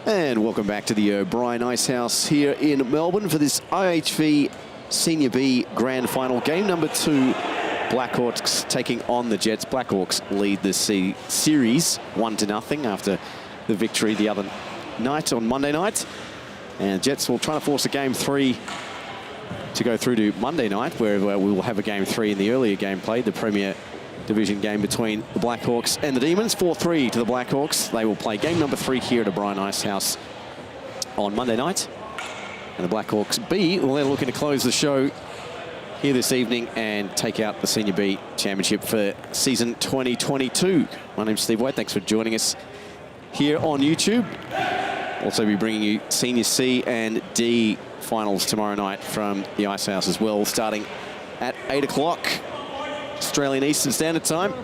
And welcome back to the O'Brien Icehouse here in Melbourne for this IHV Senior B Grand Final. Game number 2, Blackhawks taking on the Jets. Blackhawks lead the series 1-0 after the victory the other night on Monday night. And Jets will try to force a Game 3 to go through to Monday night, where we will have a Game 3 in the earlier game played, the Premier Division game between the Blackhawks and the Demons. 4-3 to the Blackhawks. They will play game number 3 here at O'Brien Icehouse on Monday night. And the Blackhawks B, well, they're looking to close the show here this evening and take out the Senior B Championship for season 2022. My name's Steve White. Thanks for joining us here on YouTube. Also be bringing you Senior C and D finals tomorrow night from the Icehouse as well, starting at 8 o'clock. Australian Eastern Standard Time.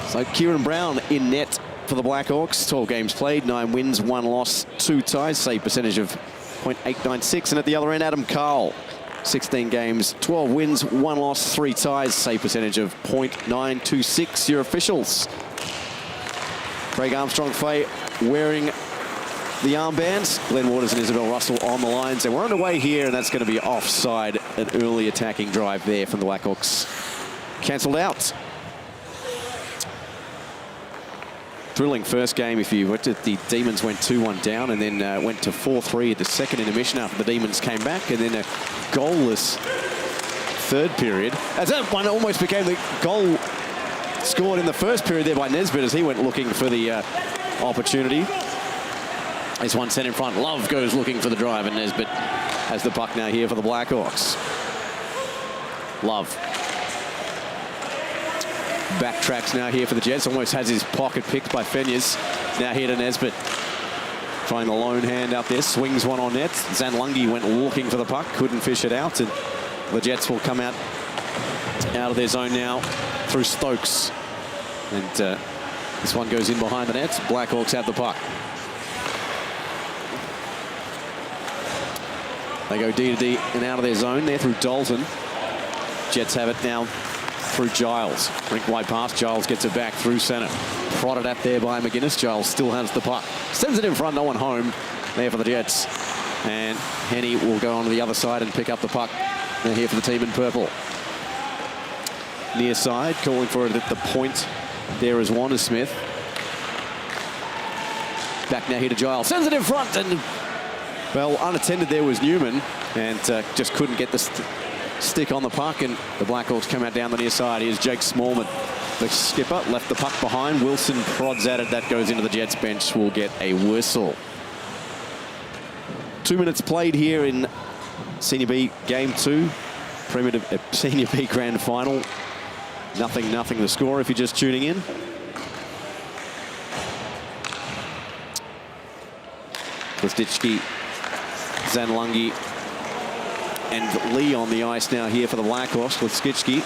So Kieran Brown in net for the Blackhawks. 12 games played, 9 wins, 1 loss, 2 ties, save percentage of .896. And at the other end, Adam Carl. 16 games, 12 wins, 1 loss, 3 ties, save percentage of .926. Your officials. Craig Armstrong-Fay wearing the armbands. Glenn Waters and Isabel Russell on the lines. And we're underway here, and that's going to be offside. An early attacking drive there from the Blackhawks. Cancelled out. Thrilling first game. If you looked at the Demons went 2-1 down and then went to 4-3 at the second intermission after the Demons came back, and then a goalless third period. As that one almost became the goal scored in the first period there by Nesbitt as he went looking for the opportunity. This one sent in front. Love goes looking for the drive, and Nesbitt has the puck now here for the Blackhawks. Love backtracks now here for the Jets. Almost has his pocket picked by Fenyas. Now here to Nesbitt. Trying the lone hand out there. Swings one on net. Zanlungi went looking for the puck. Couldn't fish it out. And the Jets will come out of their zone now through Stokes. And this one goes in behind the net. Blackhawks have the puck. They go D to D and out of their zone there through Dalton. Jets have it now through Giles. Rink wide pass. Giles gets it back through center. Prodded at there by McGuinness. Giles still has the puck. Sends it in front. No one home there for the Jets. And Henny will go on to the other side and pick up the puck. They're here for the team in purple. Near side. Calling for it at the point. There is Wandersmith. Back now here to Giles. Sends it in front and... well, unattended there was Newman, and just couldn't get the stick on the puck, and the Blackhawks come out down the near side. Here's Jake Smallman, the skipper, left the puck behind. Wilson prods at it. That goes into the Jets bench. Will get a whistle. 2 minutes played here in Senior B Game 2, Senior B Grand Final. 0-0 the score if you're just tuning in. Kostitsky, Zanlungi and Lee on the ice now here for the Blackhawks. Kostitsky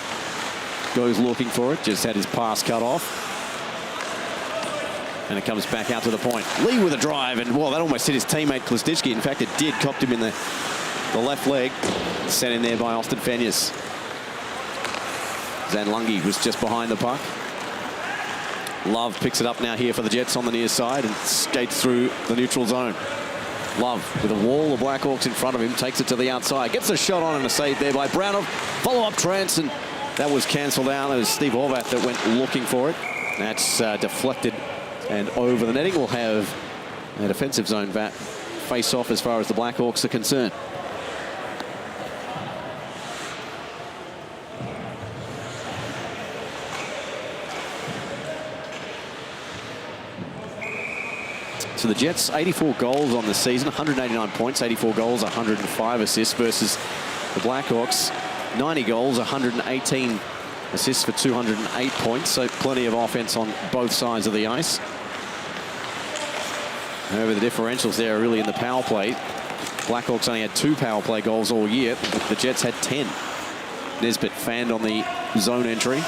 goes looking for it. Just had his pass cut off. And it comes back out to the point. Lee with a drive, and well, that almost hit his teammate Kostitsky. In fact, it did. Copped him in the left leg. Sent in there by Austin Fenyas. Zanlungi was just behind the puck. Love picks it up now here for the Jets on the near side and skates through the neutral zone. Love with a wall of Blackhawks in front of him, takes it to the outside, gets a shot on and a save there by Brownov. Follow-up trance, and that was cancelled out. It was Steve Horvath that went looking for it. That's deflected and over the netting. We'll have a defensive zone face-off as far as the Blackhawks are concerned. So the Jets, 84 goals on the season, 189 points, 84 goals, 105 assists versus the Blackhawks, 90 goals, 118 assists for 208 points. So plenty of offense on both sides of the ice. However, the differentials there are really in the power play. Blackhawks only had 2 power play goals all year. The Jets had 10. Nesbitt fanned on the zone entry.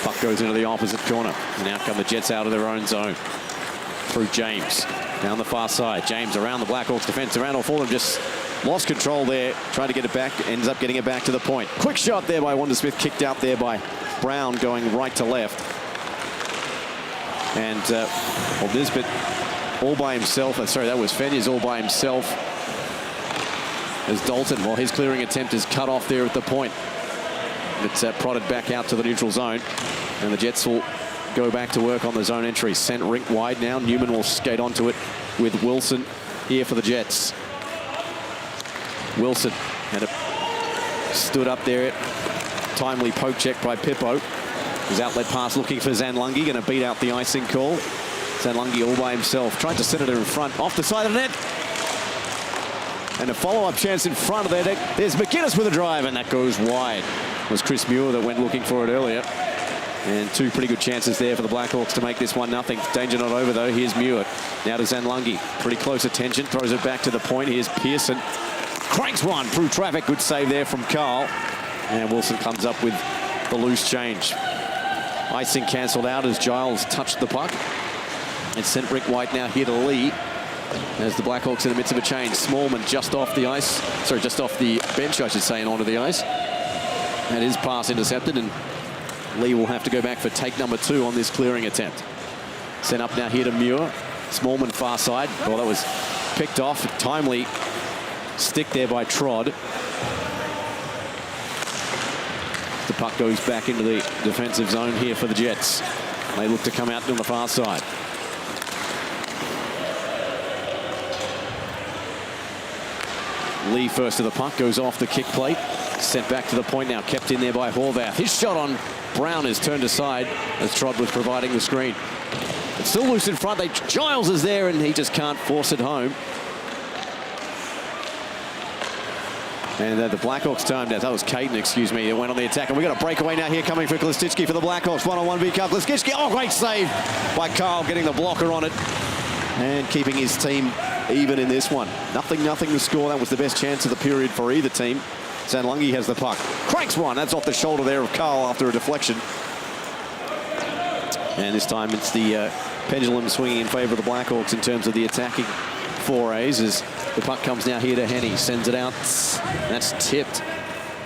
Puck goes into the opposite corner. And out come the Jets out of their own zone. Through James. Down the far side. James around the Blackhawks defense. Around all 4 of them. Just lost control there. Tried to get it back. Ends up getting it back to the point. Quick shot there by Wandersmith. Kicked out there by Brown going right to left. And Nisbet all by himself. Sorry, that was Fenyers all by himself. As Dalton, well, his clearing attempt is cut off there at the point. It's prodded back out to the neutral zone. And the Jets will go back to work on the zone entry. Sent rink wide now. Newman will skate onto it with Wilson here for the Jets. Wilson had it stood up there. Timely poke check by Pippo. His outlet pass looking for Zanlungi. Going to beat out the icing call. Zanlungi all by himself. Tried to send it in front. Off the side of the net. And a follow-up chance in front of their deck. There's McInnes with a drive, and that goes wide. It was Chris Muir that went looking for it earlier. And two pretty good chances there for the Blackhawks to make this 1-0. Danger not over, though. Here's Muir. Now to Zanlungi. Pretty close attention. Throws it back to the point. Here's Pearson. Cranks one through traffic. Good save there from Carl. And Wilson comes up with the loose change. Icing cancelled out as Giles touched the puck. It's sent Rick White now here to Lee. As the Blackhawks in the midst of a change. Smallman just off the ice. Sorry, just off the bench, I should say, and onto the ice. And his pass intercepted, and Lee will have to go back for take number 2 on this clearing attempt. Sent up now here to Muir. Smallman far side. Well, that was picked off. Timely stick there by Trod. The puck goes back into the defensive zone here for the Jets. They look to come out on the far side. Lee first to the puck, goes off the kick plate. Sent back to the point now, kept in there by Horvath. His shot on Brown is turned aside as Trod was providing the screen. It's still loose in front. Giles is there and he just can't force it home. And the Blackhawks timed out. That was Caden, excuse me, that went on the attack. And we've got a breakaway now here coming for Klistitsky for the Blackhawks. One-on-one V-Cup. Klistitsky, oh, great save by Carl, getting the blocker on it. And keeping his team even in this one. 0-0 the score. That was the best chance of the period for either team. Zanlungi has the puck. Cranks one. That's off the shoulder there of Carl after a deflection. And this time it's the pendulum swinging in favour of the Blackhawks in terms of the attacking forays as the puck comes now here to Henny. Sends it out. That's tipped.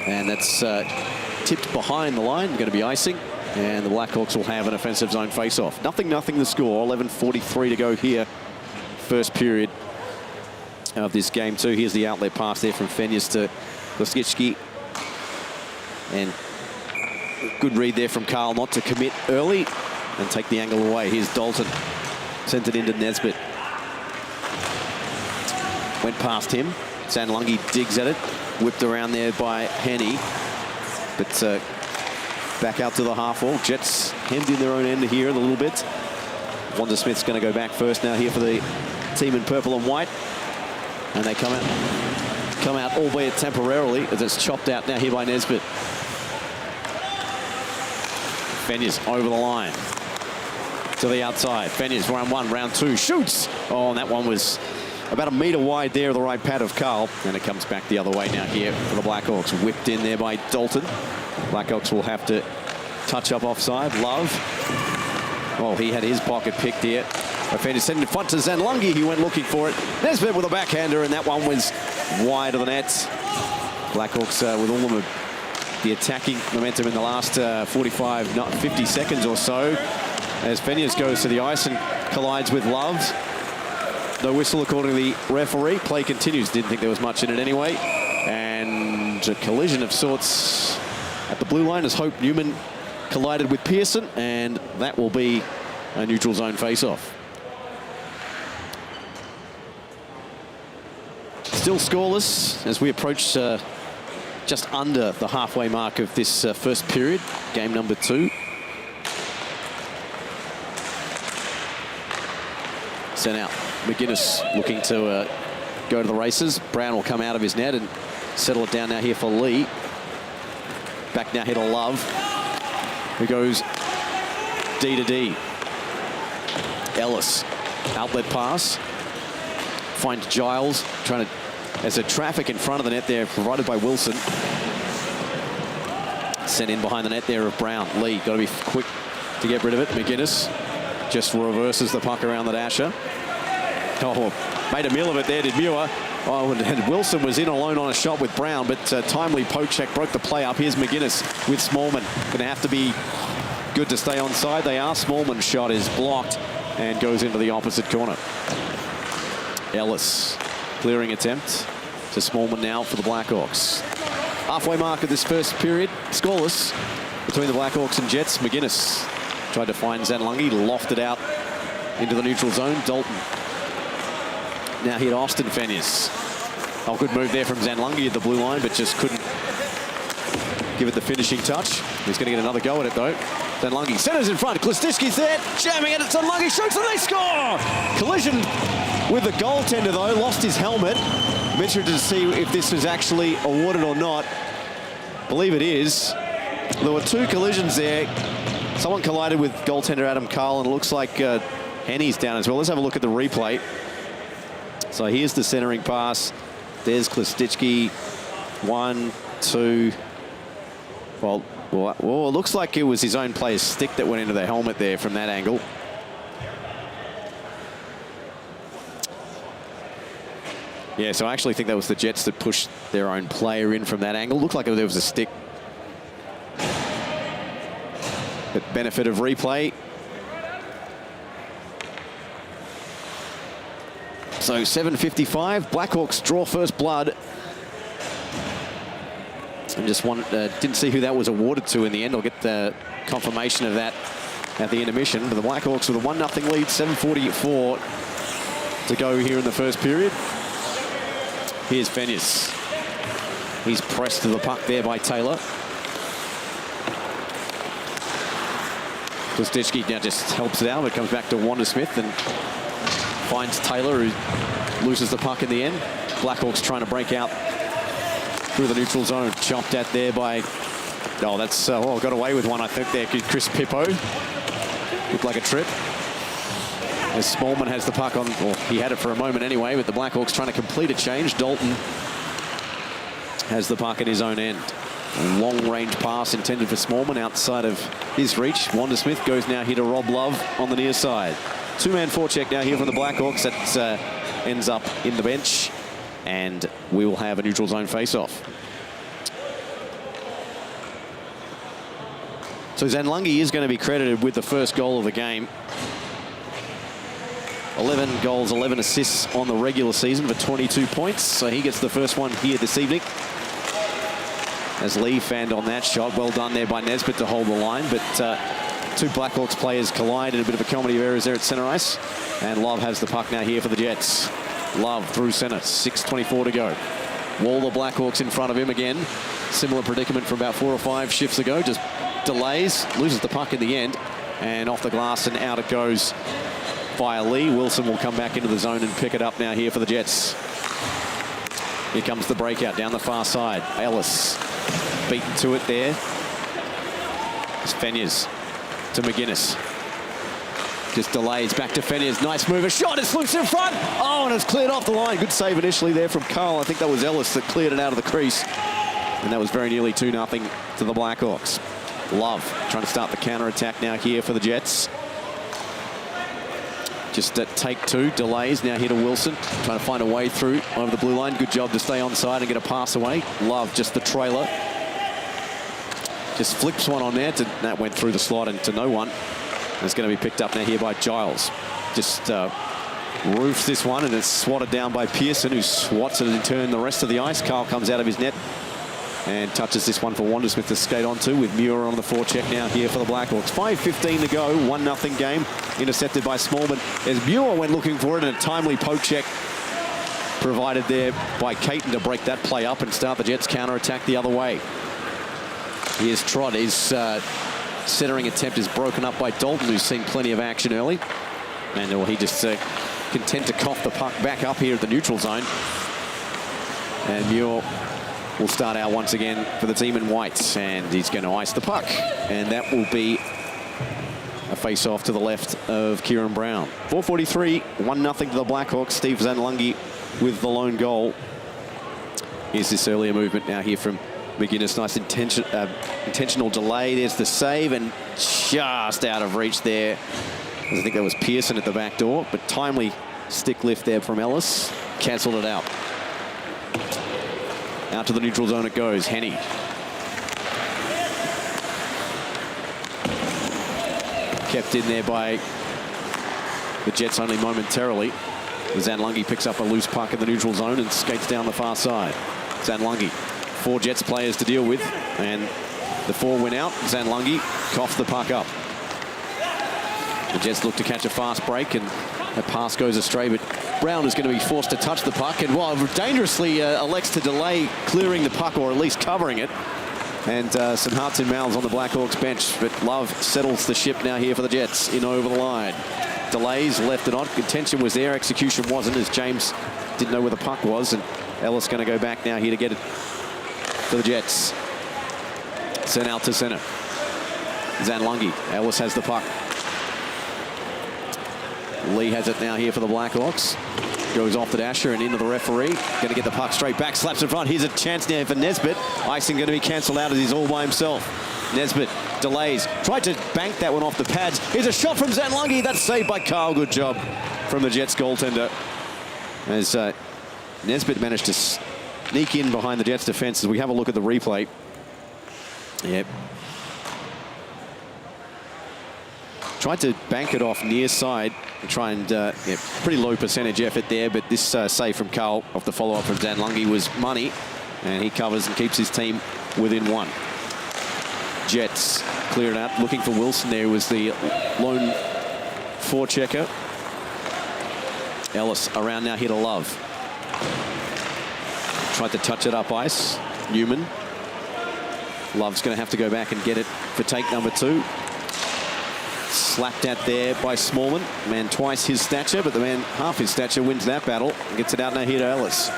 And that's tipped behind the line. Going to be icing. And the Blackhawks will have an offensive zone face-off. 0-0 the score. 11:43 to go here. First period of this game too. Here's the outlet pass there from Fenyers to Klistitsky. And good read there from Carl not to commit early and take the angle away. Here's Dalton. Sent it into Nisbet. Went past him. Zanlungi digs at it. Whipped around there by Henny. But back out to the half wall. Jets hemmed in their own end here a little bit. Wanda Smith's going to go back first now here for the team in purple and white. And they come out, albeit temporarily, as it's chopped out now here by Nisbet. Fenyers over the line to the outside. Fenyers, round 1, round 2, shoots. Oh, and that one was about a metre wide there, the right pad of Carl. And it comes back the other way now here for the Blackhawks. Whipped in there by Dalton. Blackhawks will have to touch up offside. Love. Well, he had his pocket picked here. Fenyers sent in front to Zanlungi. He went looking for it. Nisbet with a backhander, and that one was wide of the net. Blackhawks with all of the attacking momentum in the last 50 seconds or so. As Fenyers goes to the ice and collides with Love. No whistle according to the referee. Play continues. Didn't think there was much in it anyway. And a collision of sorts at the blue line as Hope Newman collided with Pearson, and that will be a neutral zone face-off. Still scoreless as we approach just under the halfway mark of this first period, game number 2. Sent out. McInnes looking to go to the races. Brown will come out of his net and settle it down now here for Lee. Back now here to Love, who goes D to D. Ellis, outlet pass. Finds Giles, trying to, there's a traffic in front of the net there, provided by Wilson. Sent in behind the net there of Brown. Lee, got to be quick to get rid of it. McInnes just reverses the puck around the dasher. Oh, Made a meal of it there, did Muir. Oh, and Wilson was in alone on a shot with Brown, but timely poke check broke the play up. Here's McGuinness with Smallman. Going to have to be good to stay onside. They are. Smallman's shot is blocked and goes into the opposite corner. Ellis, clearing attempt to Smallman now for the Blackhawks. Halfway mark of this first period, scoreless between the Blackhawks and Jets. McGuinness tried to find Zanlungi, lofted out into the neutral zone. Dalton now hit Austin Fenius. Oh, good move there from Zanlungi at the blue line, but just couldn't give it the finishing touch. He's going to get another go at it, though. Zanlungi centers in front. Klistishki's there, jamming it. Zanlungi shoots and they score! Collision with the goaltender, though. Lost his helmet. I'm interested to see if this was actually awarded or not. I believe it is. There were two collisions there. Someone collided with goaltender Adam Carl, and it looks like Henny's down as well. Let's have a look at the replay. So here's the centering pass. There's Klistishki. 1, 2. Well, it looks like it was his own player's stick that went into the helmet there from that angle. Yeah, so I actually think that was the Jets that pushed their own player in from that angle. Looked like there was a stick. But benefit of replay. So 7:55, Blackhawks draw first blood. And just didn't see who that was awarded to in the end. I'll get the confirmation of that at the intermission. But the Blackhawks with a 1-0 lead, 7:44 to go here in the first period. Here's Fenius. He's pressed to the puck there by Taylor. Klistishki now just helps it out. It comes back to Wanda Smith and finds Taylor, who loses the puck in the end. Blackhawks trying to break out through the neutral zone. Chopped at there by... Oh, that's... got away with one, I think, there. Chris Pippo. Looked like a trip. As Smallman has the puck on... Well, he had it for a moment anyway, but the Blackhawks trying to complete a change. Dalton has the puck at his own end. A long-range pass intended for Smallman outside of his reach. Wanda Smith goes now here to Rob Love on the near side. Two-man forecheck now here from the Blackhawks. That ends up in the bench. And we will have a neutral zone face-off. So Zanlungi is going to be credited with the first goal of the game. 11 goals, 11 assists on the regular season for 22 points. So he gets the first one here this evening. As Lee fanned on that shot. Well done there by Nesbitt to hold the line. But two Blackhawks players collide in a bit of a comedy of errors there at centre ice. And Love has the puck now here for the Jets. Love through centre, 6:24 to go. Wall the Blackhawks in front of him again. Similar predicament from about 4 or 5 shifts ago. Just delays, loses the puck in the end. And off the glass and out it goes via Lee. Wilson will come back into the zone and pick it up now here for the Jets. Here comes the breakout down the far side. Ellis beaten to it there. It's Fenius to McGuinness. Just delays back to Fenius. Nice move. A shot. It's loose in front. Oh, and it's cleared off the line. Good save initially there from Carl. I think that was Ellis that cleared it out of the crease. And that was very nearly 2-0 to the Blackhawks. Love trying to start the counter-attack now here for the Jets. Just at take 2. Delays now here to Wilson. Trying to find a way through over the blue line. Good job to stay onside and get a pass away. Love just the trailer. Just flips one on there. That went through the slot and to no one. It's going to be picked up now here by Giles. Just roofs this one and it's swatted down by Pearson, who swats it in turn the rest of the ice. Carl comes out of his net and touches this one for Wanda Smith to skate onto with Muir on the forecheck now here for the Blackhawks. 5:15 to go, 1-0 game, intercepted by Smallman. As Muir went looking for it and a timely poke check provided there by Caton to break that play up and start the Jets counter-attack the other way. Here's Trott. His centering attempt is broken up by Dalton, who's seen plenty of action early. And he just content to cough the puck back up here at the neutral zone. And Muir will start out once again for the team in white. And he's going to ice the puck. And that will be a face-off to the left of Kieran Brown. 4:43, 1-0 to the Blackhawks. Steve Zanlungi with the lone goal. Here's this earlier movement now here from McGuinness. Nice intentional delay. There's the save and just out of reach there. I think that was Pearson at the back door, but timely Stick lift there from Ellis. Cancelled it out. Out to the neutral zone it goes. Henny. Kept in there by the Jets only momentarily. Zanlungi picks up a loose puck in the neutral zone and skates down the far side. Zanlungi, 4 Jets players to deal with, and the 4 went out. Zanlungi coughed the puck up. The Jets look to catch a fast break, and that pass goes astray, but Brown is going to be forced to touch the puck, and while dangerously elects to delay clearing the puck, or at least covering it. And some hearts and mouths on the Blackhawks bench, but Love settles the ship now here for the Jets in over the line. Delays, left it on. Contention was there, execution wasn't, as James didn't know where the puck was, and Ellis going to go back now here to get it for the Jets. Sent out to center. Zanlungi. Ellis has the puck. Lee has it now here for the Blackhawks. Goes off the dasher and into the referee. Going to get the puck straight back, slaps in front. Here's a chance now for Nesbitt. Icing going to be cancelled out as he's all by himself. Nesbitt delays. Tried to bank that one off the pads. Here's a shot from Zanlungi. That's saved by Carl. Good job from the Jets goaltender. As Nesbitt managed to sneak in behind the Jets defense as we have a look at the replay. Yep. Tried to bank it off near side and try and, pretty low percentage effort there, but this save from Carl off the follow-up from Zanlungi was money, and he covers and keeps his team within 1. Jets clear it out, looking for Wilson. There was the lone forechecker. Ellis around now here to Love. Tried to touch it up ice. Newman. Love's going to have to go back and get it for take number 2. Slapped at there by Smallman. Man twice his stature, but the man half his stature wins that battle and gets it out now here to Ellis.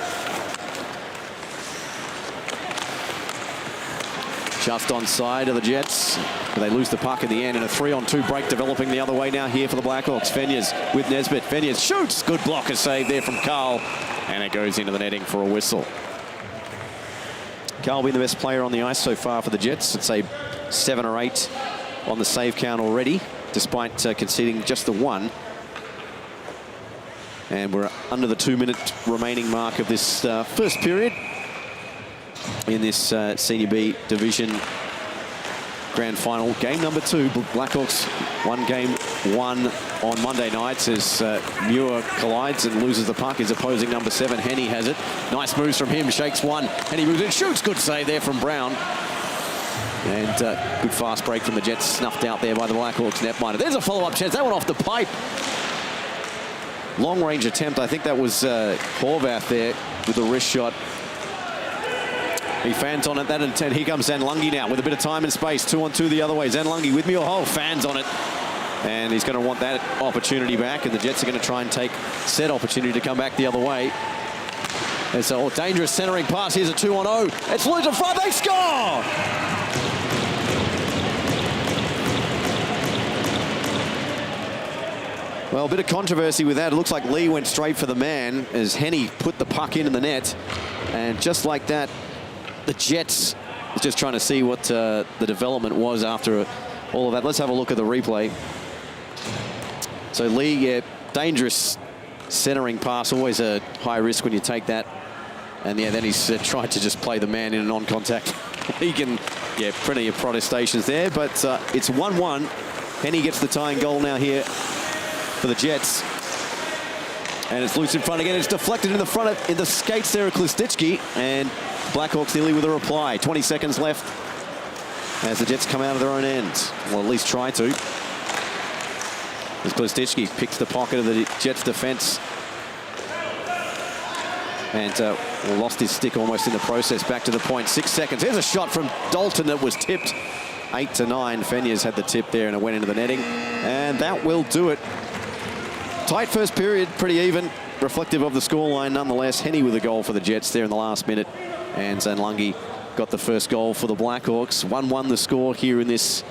Just on side of the Jets. But they lose the puck in the end, and a 3-on-2 break developing the other way now here for the Blackhawks. Fenyas with Nesbitt. Fenyas shoots. Good blocker save there from Carl. And it goes into the netting for a whistle. Carl being the best player on the ice so far for the Jets. I'd say 7 or 8 on the save count already, despite conceding just the 1. And we're under the 2-minute remaining mark of this first period in this Senior B Division Grand Final. Game number 2, Blackhawks won game 1 on Monday nights as Muir collides and loses the puck. His opposing number 7, Henny, has it. Nice moves from him, shakes one, and he moves in, shoots. Good save there from Brown. And good fast break from the Jets, snuffed out there by the Blackhawks netminder. There's a follow-up chance. That went off the pipe. Long-range attempt. I think that was Horvath there with the wrist shot. He fans on it. That intent. Here comes Zanlungi now with a bit of time and space. 2-on-2 the other way. Zanlungi with Muir. Oh, fans on it. And he's going to want that opportunity back. And the Jets are going to try and take said opportunity to come back the other way. It's a dangerous centering pass. Here's a 2-on-0. It's loose in front. They score! Well, a bit of controversy with that. It looks like Lee went straight for the man as Henny put the puck in the net. And just like that, the Jets was just trying to see what the development was after all of that. Let's have a look at the replay. So Lee, dangerous centering pass, always a high risk when you take that. And yeah, then he's tried to just play the man in a non-contact. He can, plenty of protestations there, but it's 1-1. Henny gets the tying goal now here for the Jets. And it's loose in front again. It's deflected in the front in the skates there of Klistitsky. And Blackhawks nearly with a reply. 20 seconds left as the Jets come out of their own end. Well, at least try to. As Klistitsky picks the pocket of the Jets defense. And lost his stick almost in the process. Back to the point. 6 seconds. Here's a shot from Dalton that was tipped. 8-9. Fenyas had the tip there and it went into the netting. And that will do it. Tight first period, pretty even, reflective of the scoreline nonetheless. Henny with a goal for the Jets there in the last minute. And Zanlungi got the first goal for the Blackhawks. 1-1 the score here in this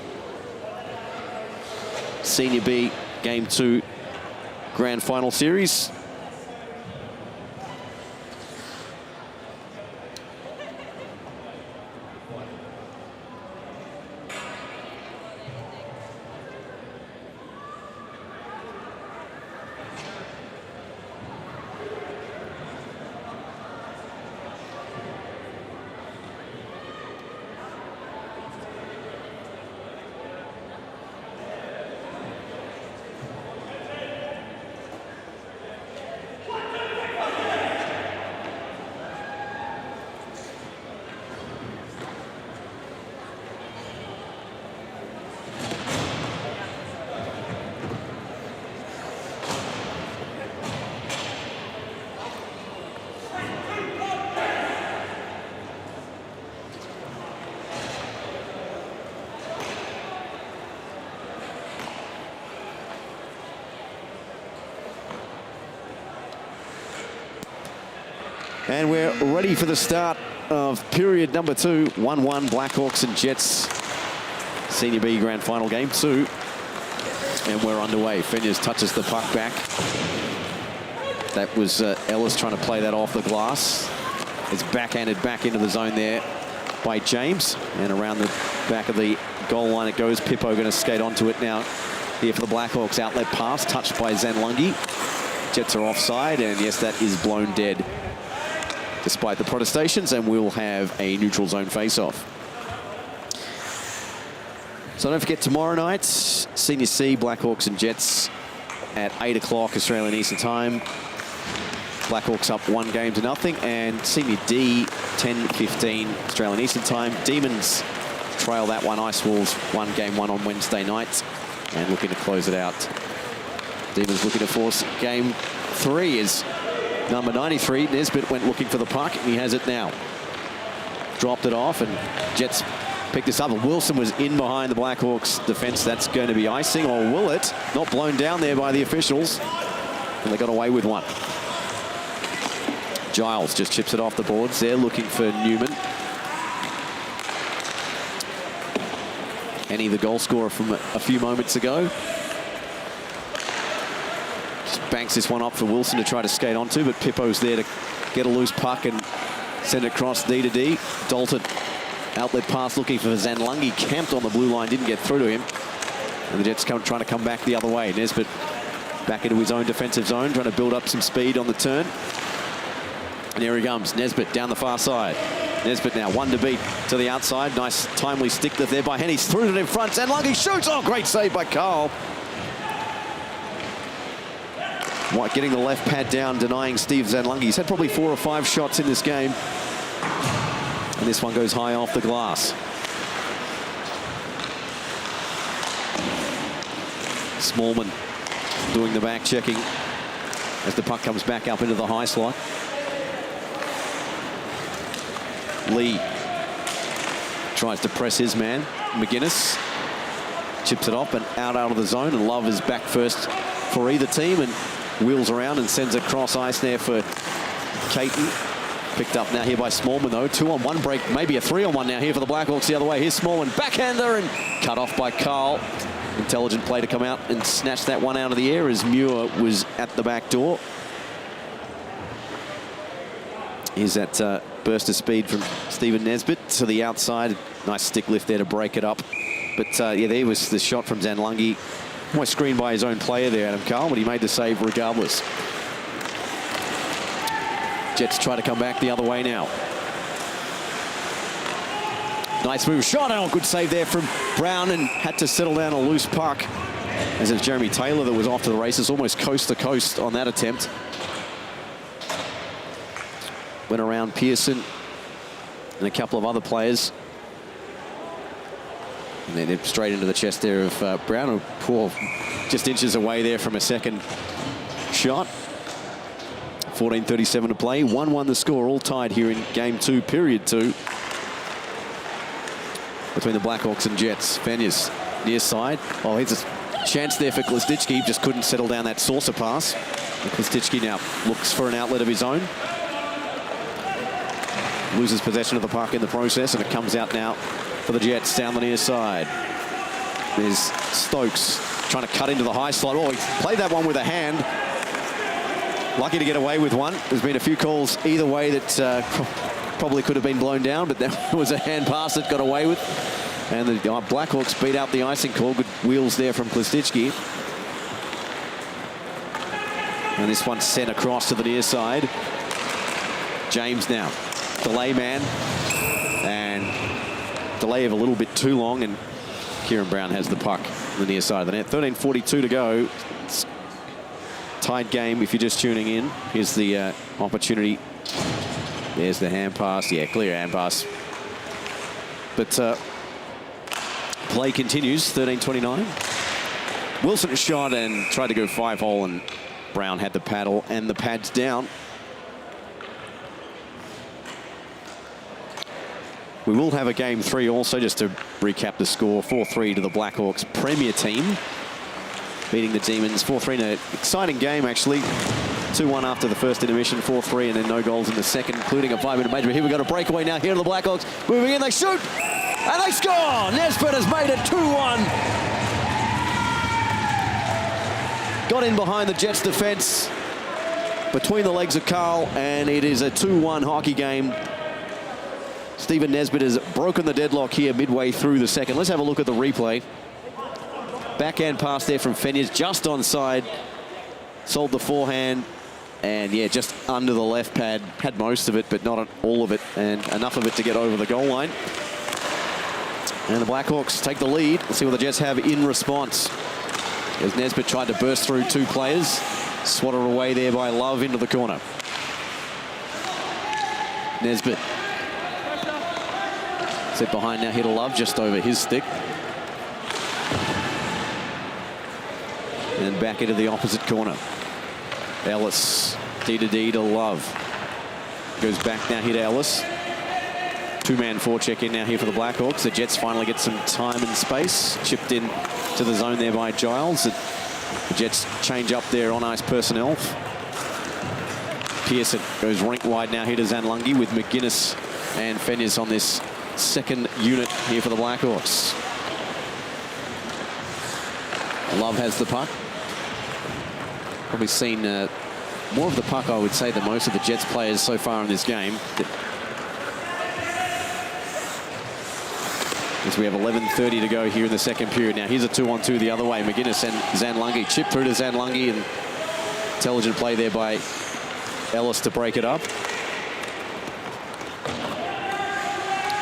Senior B Game 2 Grand Final Series. And we're ready for the start of period number 2. 1-1 Blackhawks and Jets. Senior B Grand Final Game 2. And we're underway. Fenyers touches the puck back. That was Ellis trying to play that off the glass. It's backhanded back into the zone there by James. And around the back of the goal line it goes. Pippo going to skate onto it now. Here for the Blackhawks. Outlet pass touched by Zanlungi. Jets are offside. And yes, that is blown dead despite the protestations. And we'll have a neutral zone face-off. So don't forget, tomorrow night, Senior C, Blackhawks and Jets at 8 o'clock Australian Eastern Time. Blackhawks up 1-0. And Senior D, 10:15 Australian Eastern Time. Demons trail that one. Ice Wolves 1-1 on Wednesday night. And looking to close it out. Demons looking to force game 3 is number 93. Nesbitt went looking for the puck, and he has it now. Dropped it off, and Jets picked this up. Wilson was in behind the Blackhawks defense. That's going to be icing, or will it? Not blown down there by the officials. And they got away with one. Giles just chips it off the boards there, looking for Newman. Henny, the goal scorer from a few moments ago. Just banks this one up for Wilson to try to skate onto, but Pippo's there to get a loose puck and send it across D to D. Dalton. Outlet pass looking for Zanlungi, camped on the blue line, didn't get through to him. And the Jets trying to come back the other way. Nesbitt back into his own defensive zone, trying to build up some speed on the turn. And here he comes, Nesbitt down the far side. Nesbitt now, one to beat to the outside. Nice timely stick lift there by Henny. Through it in front, Zanlungi shoots! Oh, great save by Carl. White getting the left pad down, denying Steve Zanlungi. He's had probably 4 or 5 shots in this game. And this one goes high off the glass. Smallman doing the back checking as the puck comes back up into the high slot. Lee tries to press his man. McGuinness chips it off and out of the zone. And Love is back first for either team and wheels around and sends it cross ice there for Caton. Picked up now here by Smallman, though. 2-on-1 break, maybe a 3-on-1 now here for the Blackhawks the other way. Here's Smallman, backhander, and cut off by Carl. Intelligent play to come out and snatch that one out of the air as Muir was at the back door. Here's that burst of speed from Stephen Nesbitt to the outside. Nice stick lift there to break it up. But yeah, there was the shot from Zanlungi. Almost screened by his own player there, Adam Carl, but he made the save regardless. Jets try to come back the other way now. Nice move, shot, oh, good save there from Brown, and had to settle down a loose puck. As it's Jeremy Taylor that was off to the races, almost coast to coast on that attempt. Went around Pearson and a couple of other players. And then straight into the chest there of Brown, who just inches away there from a second shot. 14:37 to play. 1-1 the score, all tied here in game 2, period 2. Between the Blackhawks and Jets. Fenyers near side. Oh, here's a chance there for Klistitsky. Just couldn't settle down that saucer pass. And Klistitsky now looks for an outlet of his own. Loses possession of the puck in the process, and it comes out now for the Jets down the near side. There's Stokes trying to cut into the high slot. Oh, he played that one with a hand. Lucky to get away with one. There's been a few calls either way that probably could have been blown down, but there was a hand pass that got away with. And the Blackhawks beat out the icing call. Good wheels there from Klistitsky. And this one sent across to the near side. James now. Delay man. And delay of a little bit too long, and Kieran Brown has the puck on the near side of the net. 13:42 to go. It's tied game if you're just tuning in. Here's the opportunity. There's the hand pass. Yeah, clear hand pass. But play continues. 13:29. Wilson shot and tried to go 5-hole, and Brown had the paddle and the pads down. We will have a game 3 also, just to recap the score. 4-3 to the Blackhawks Premier team, beating the Demons 4-3 in an exciting game, actually. 2-1 after the first intermission, 4-3, and then no goals in the second, including a 5-minute major. Here we've got a breakaway now here to the Blackhawks. Moving in, they shoot, and they score! Nesbitt has made it 2-1. Got in behind the Jets' defence, between the legs of Carl, and it is a 2-1 hockey game. Stephen Nesbitt has broken the deadlock here midway through the second. Let's have a look at the replay. Backhand pass there from Feniers, just onside. Sold the forehand, and yeah, just under the left pad. Had most of it, but not all of it, and enough of it to get over the goal line. And the Blackhawks take the lead. Let's see what the Jets have in response. As Nesbitt tried to burst through two players. Swatted away there by Love into the corner. Nesbitt. Set behind now, here to Love, just over his stick. And back into the opposite corner. Ellis, D to Love. Goes back now here to Ellis. Two-man forecheck in now here for the Blackhawks. The Jets finally get some time and space. Chipped in to the zone there by Giles. The Jets change up their on-ice personnel. Pearson goes rink wide now here to Zanlungi with McGuinness and Feniers on this second unit here for the Blackhawks. Love has the puck. Probably seen more of the puck, I would say, than most of the Jets players so far in this game. As we have 11:30 to go here in the second period. Now here's a 2-on-2 the other way. McGuinness and Zanlungi. Chip through to Zanlungi, and intelligent play there by Ellis to break it up.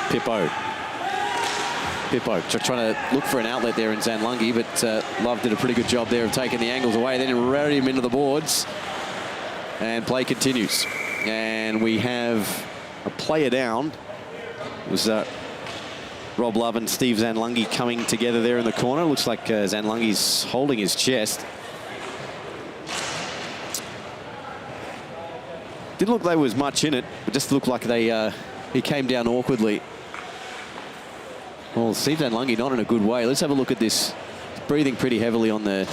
Pippo trying to look for an outlet there in Zanlungi, but Love did a pretty good job there of taking the angles away. Then routed him into the boards, and play continues. And we have a player down. It was Rob Love and Steve Zanlungi coming together there in the corner. Looks like Zanlungi's holding his chest. Didn't look like there was much in it. It just looked like he came down awkwardly. Well, Steve Zanlungi not in a good way. Let's have a look at this. He's breathing pretty heavily on the...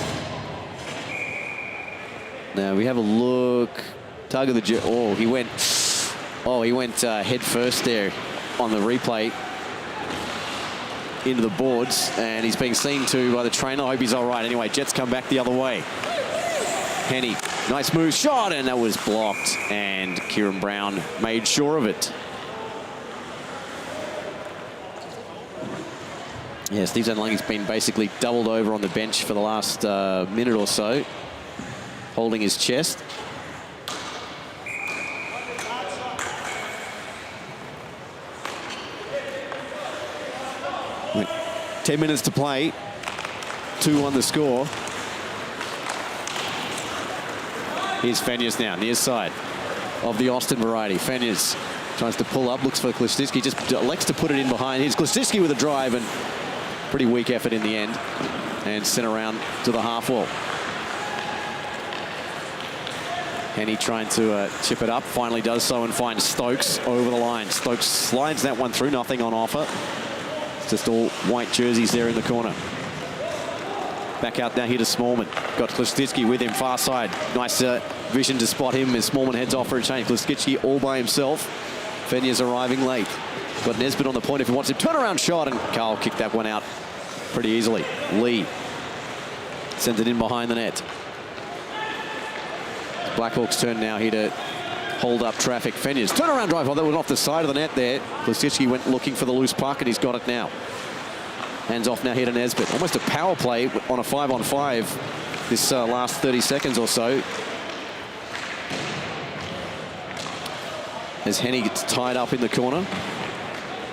Now we have a look. Tug of the... Oh, he went head first there on the replay into the boards, and he's being seen to by the trainer. I hope he's all right. Anyway, Jets come back the other way. Henny, nice move, shot, and that was blocked, and Kieran Brown made sure of it. Yeah, Steve Zanlungi's been basically doubled over on the bench for the last minute or so, holding his chest. Wait, 10 minutes to play, 2-1 the score. Here's Feniers now, near side of the Austin variety. Feniers tries to pull up, looks for Klistitsky, just elects to put it in behind. Here's Klistitsky with a drive, and pretty weak effort in the end, and sent around to the half wall. Henny trying to chip it up, finally does so and finds Stokes over the line. Stokes slides that one through, nothing on offer. It's just all white jerseys there in the corner. Back out now here to Smallman. Got Klistitsky with him, far side. Nice vision to spot him as Smallman heads off for a change. Klistitsky all by himself. Feniers arriving late. Got Nesbitt on the point if he wants to. Turnaround shot, and Carl kicked that one out pretty easily. Lee sends it in behind the net. Blackhawks turn now here to hold up traffic. Feniers, turnaround drive. Oh, that was off the side of the net there. Klistitsky went looking for the loose puck, and he's got it now. Hands off now here to Nesbitt. Almost a power play on a 5-on-5 this last 30 seconds or so. As Henny gets tied up in the corner.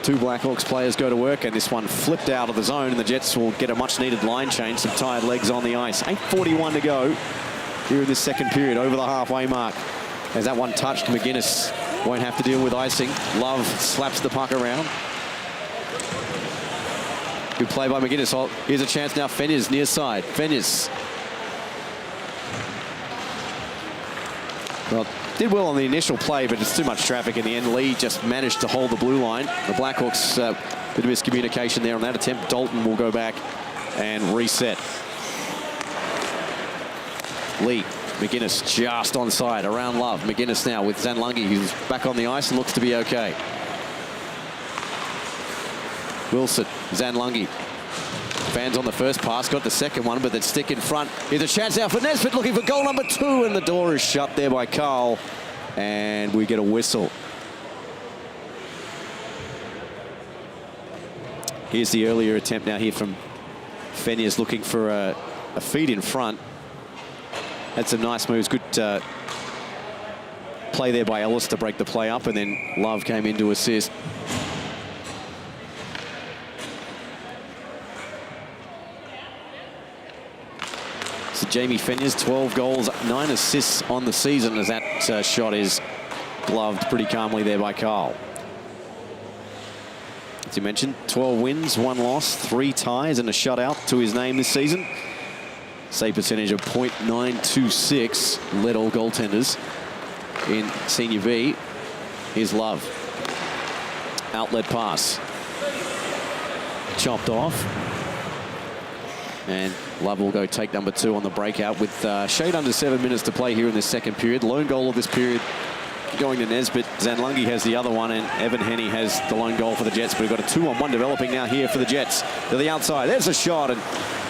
Two Blackhawks players go to work, and this one flipped out of the zone, and the Jets will get a much-needed line change. Some tired legs on the ice. 8:41 to go here in this second period, over the halfway mark. As that one touched, McGuinness won't have to deal with icing. Love slaps the puck around. Good play by McGuinness. Oh, here's a chance now. Feniers near side. Feniers. Well, did well on the initial play, but it's too much traffic in the end. Lee just managed to hold the blue line. The Blackhawks, bit of miscommunication there on that attempt. Dalton will go back and reset. Lee McGuinness just onside, around Love. McGuinness now with Zanlungi, who's back on the ice and looks to be okay. Wilson, Zanlungi. Fans on the first pass, got the second one, but that stick in front. Here's a chance out for Nesbitt, looking for goal number 2, and the door is shut there by Carl, and we get a whistle. Here's the earlier attempt now here from Feniers, looking for a feed in front. Had some nice moves, good play there by Ellis to break the play up, and then Love came in to assist. So Jamie Feniers, 12 goals, 9 assists on the season, as that shot is gloved pretty calmly there by Carl. As you mentioned, 12 wins, 1 loss, 3 ties and a shutout to his name this season. Save percentage of .926, led all goaltenders in Senior B. Here's Love. Outlet pass. Chopped off. And Love will go take number 2 on the breakout with shade under 7 minutes to play here in the second period. Lone goal of this period going to Nesbitt. Zanlungi has the other one, and Evan Henney has the lone goal for the Jets. But we've got a 2-on-1 developing now here for the Jets. To the outside. There's a shot, and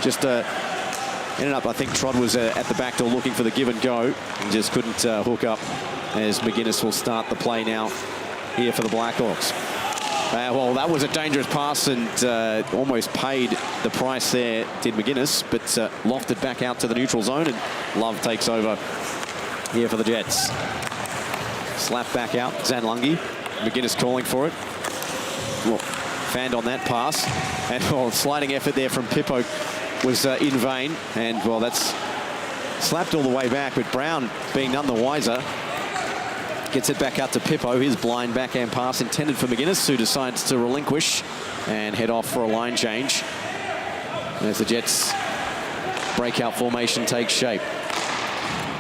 just ended up, I think Trod was at the back door looking for the give and go, and just couldn't hook up, as McGuinness will start the play now here for the Blackhawks. Well, that was a dangerous pass, and almost paid the price there, did McGuinness, but lofted back out to the neutral zone, and Love takes over here for the Jets. Slap back out, Zanlungi. McGuinness calling for it. Well, fanned on that pass, and sliding effort there from Pippo was in vain, and well, that's slapped all the way back, but Brown, being none the wiser, gets it back out to Pippo. His blind backhand pass intended for McGuinness, who decides to relinquish and head off for a line change as the Jets' breakout formation takes shape.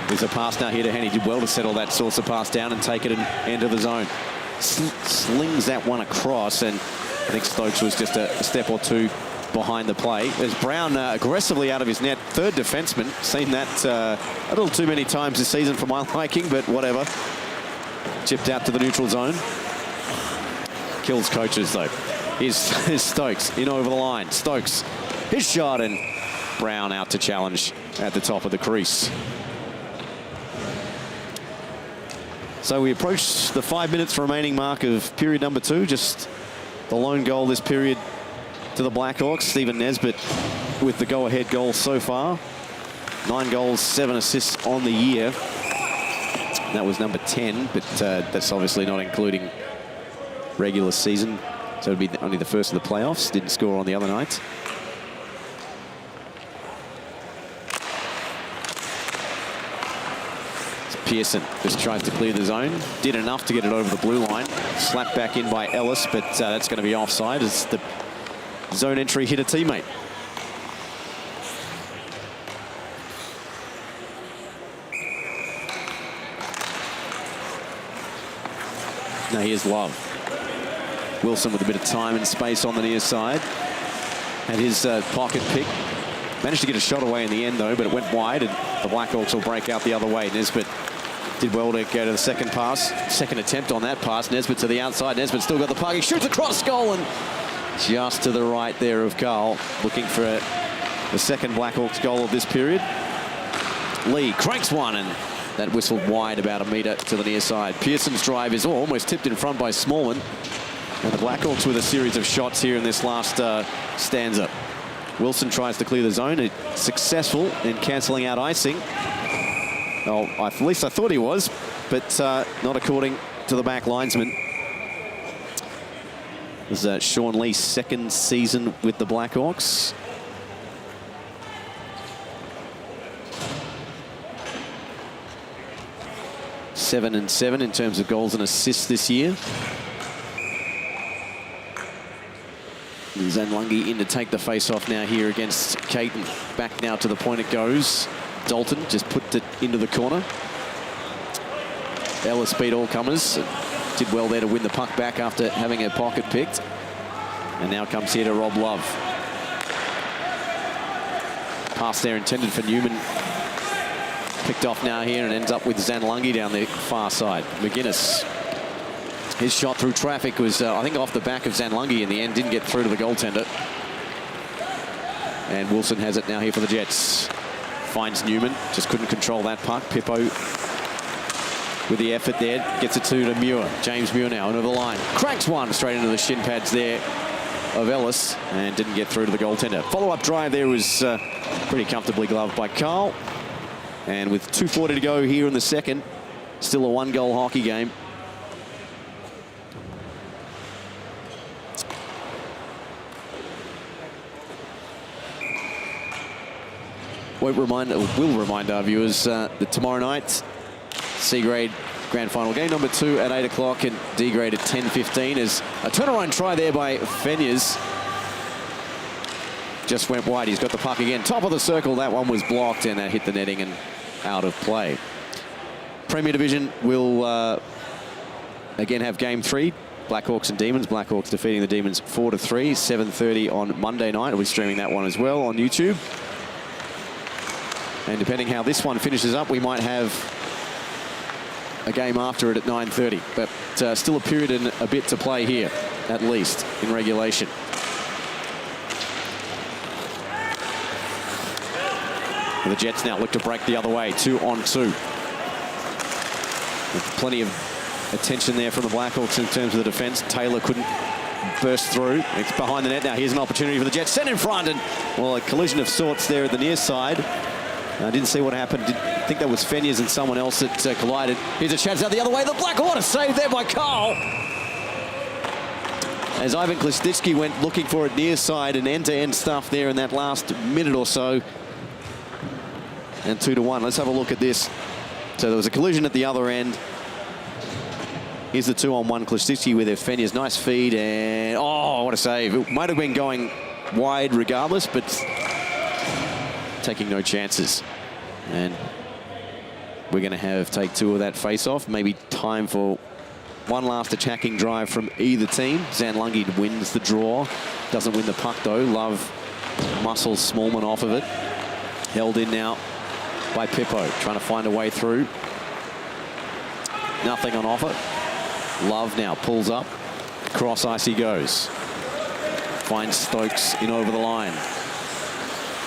There's a pass now here to Henney. Did well to settle that source of pass down and take it and enter the zone. Slings that one across, and I think Stokes was just a step or two behind the play. There's Brown aggressively out of his net. Third defenseman. Seen that a little too many times this season for my liking, but whatever. Chipped out to the neutral zone. Kills coaches, though. Here's Stokes in over the line. Stokes, his shot, and Brown out to challenge at the top of the crease. So we approach the 5 minutes remaining mark of period number 2. Just the lone goal this period to the Blackhawks. Stephen Nesbitt with the go-ahead goal so far. 9 goals, 7 assists on the year. That was number 10, but that's obviously not including regular season. So it would be only the first of the playoffs. Didn't score on the other night. Pearson just tries to clear the zone. Did enough to get it over the blue line. Slapped back in by Ellis, but that's going to be offside as the zone entry hit a teammate. Now here's Love. Wilson with a bit of time and space on the near side. And his pocket pick. Managed to get a shot away in the end, though, but it went wide, and the Blackhawks will break out the other way. Nesbitt did well to go to the second pass. Second attempt on that pass. Nesbitt to the outside. Nesbitt still got the puck. He shoots across goal, and just to the right there of Carl, looking for the second Blackhawks goal of this period. Lee cranks one, and that whistled wide about a metre to the near side. Pearson's drive is almost tipped in front by Smallman. And the Blackhawks with a series of shots here in this last stanza. Wilson tries to clear the zone. It's successful in cancelling out icing. Well, at least I thought he was, but not according to the back linesman. This is Sean Lee's second season with the Blackhawks. Seven and 7 in terms of goals and assists this year. Zanlungi in to take the face-off now here against Caton. Back now to the point it goes. Dalton just put it into the corner. Ellis beat all comers. Did well there to win the puck back after having her pocket picked. And now comes here to Rob Love. Pass there intended for Newman. picked off now here and ends up with Zanlungi down the far side. McGuinness, his shot through traffic was, I think, off the back of Zanlungi in the end. Didn't get through to the goaltender. And Wilson has it now here for the Jets. Finds Newman, just couldn't control that puck. Pippo with the effort there, gets it to Muir. James Muir now over the line. Cracks one straight into the shin pads there of Ellis and didn't get through to the goaltender. Follow-up drive there was pretty comfortably gloved by Carl. And with 2:40 to go here in the second, still a one-goal hockey game. Will remind our viewers that tomorrow night, C-grade grand final game number 2 at 8 o'clock and D-grade at 10:15 as a turnaround try there by Fenyers. Just went wide. He's got the puck again. Top of the circle. That one was blocked and hit the netting and out of play. Premier Division will again have game 3. Blackhawks and Demons. Blackhawks defeating the Demons 4-3. 7:30 on Monday night. We'll be streaming that one as well on YouTube. And depending how this one finishes up, we might have a game after it at 9:30. But still a period and a bit to play here, at least, in regulation. And the Jets now look to break the other way, 2-on-2. With plenty of attention there from the Blackhawks in terms of the defense. Taylor couldn't burst through. It's behind the net now. Here's an opportunity for the Jets. Sent in front, and, well, a collision of sorts there at the near side. I didn't see what happened. I think that was Fenyers and someone else that collided. Here's a chance out the other way. The Blackhawks save there by Carl. As Ivan Klistitsky went looking for it near side and end-to-end stuff there in that last minute or so. And 2-1. Let's have a look at this. So there was a collision at the other end. Here's the 2-on-1. Klistitsky with their Fenyers. Nice feed and, oh, what a save. It might have been going wide regardless, but taking no chances. And we're going to have take 2 of that face-off. Maybe time for one last attacking drive from either team. Zanlungi wins the draw. Doesn't win the puck, though. Love muscles Smallman off of it. Held in now by Pippo. Trying to find a way through. Nothing on offer. Love now pulls up. Cross ice he goes. Finds Stokes in over the line.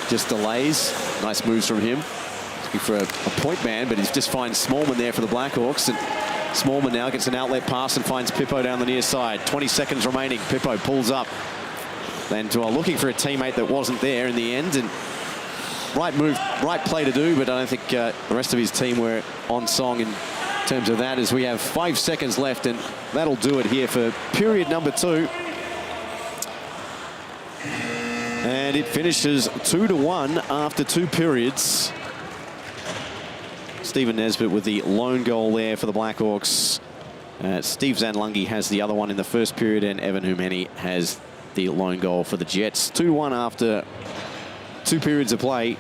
Just delays. Nice moves from him. Looking for a point man, but he just finds Smallman there for the Blackhawks. And Smallman now gets an outlet pass and finds Pippo down the near side. 20 seconds remaining. Pippo pulls up. And looking for a teammate that wasn't there in the end. And right move, right play to do, but I don't think the rest of his team were on song in terms of that, as we have 5 seconds left, and that'll do it here for period number 2. And it finishes 2-1 after 2 periods. Stephen Nesbitt with the lone goal there for the Blackhawks. Steve Zanlungi has the other one in the first period, and Evan Humeni has the lone goal for the Jets. 2-1 after 2 periods of play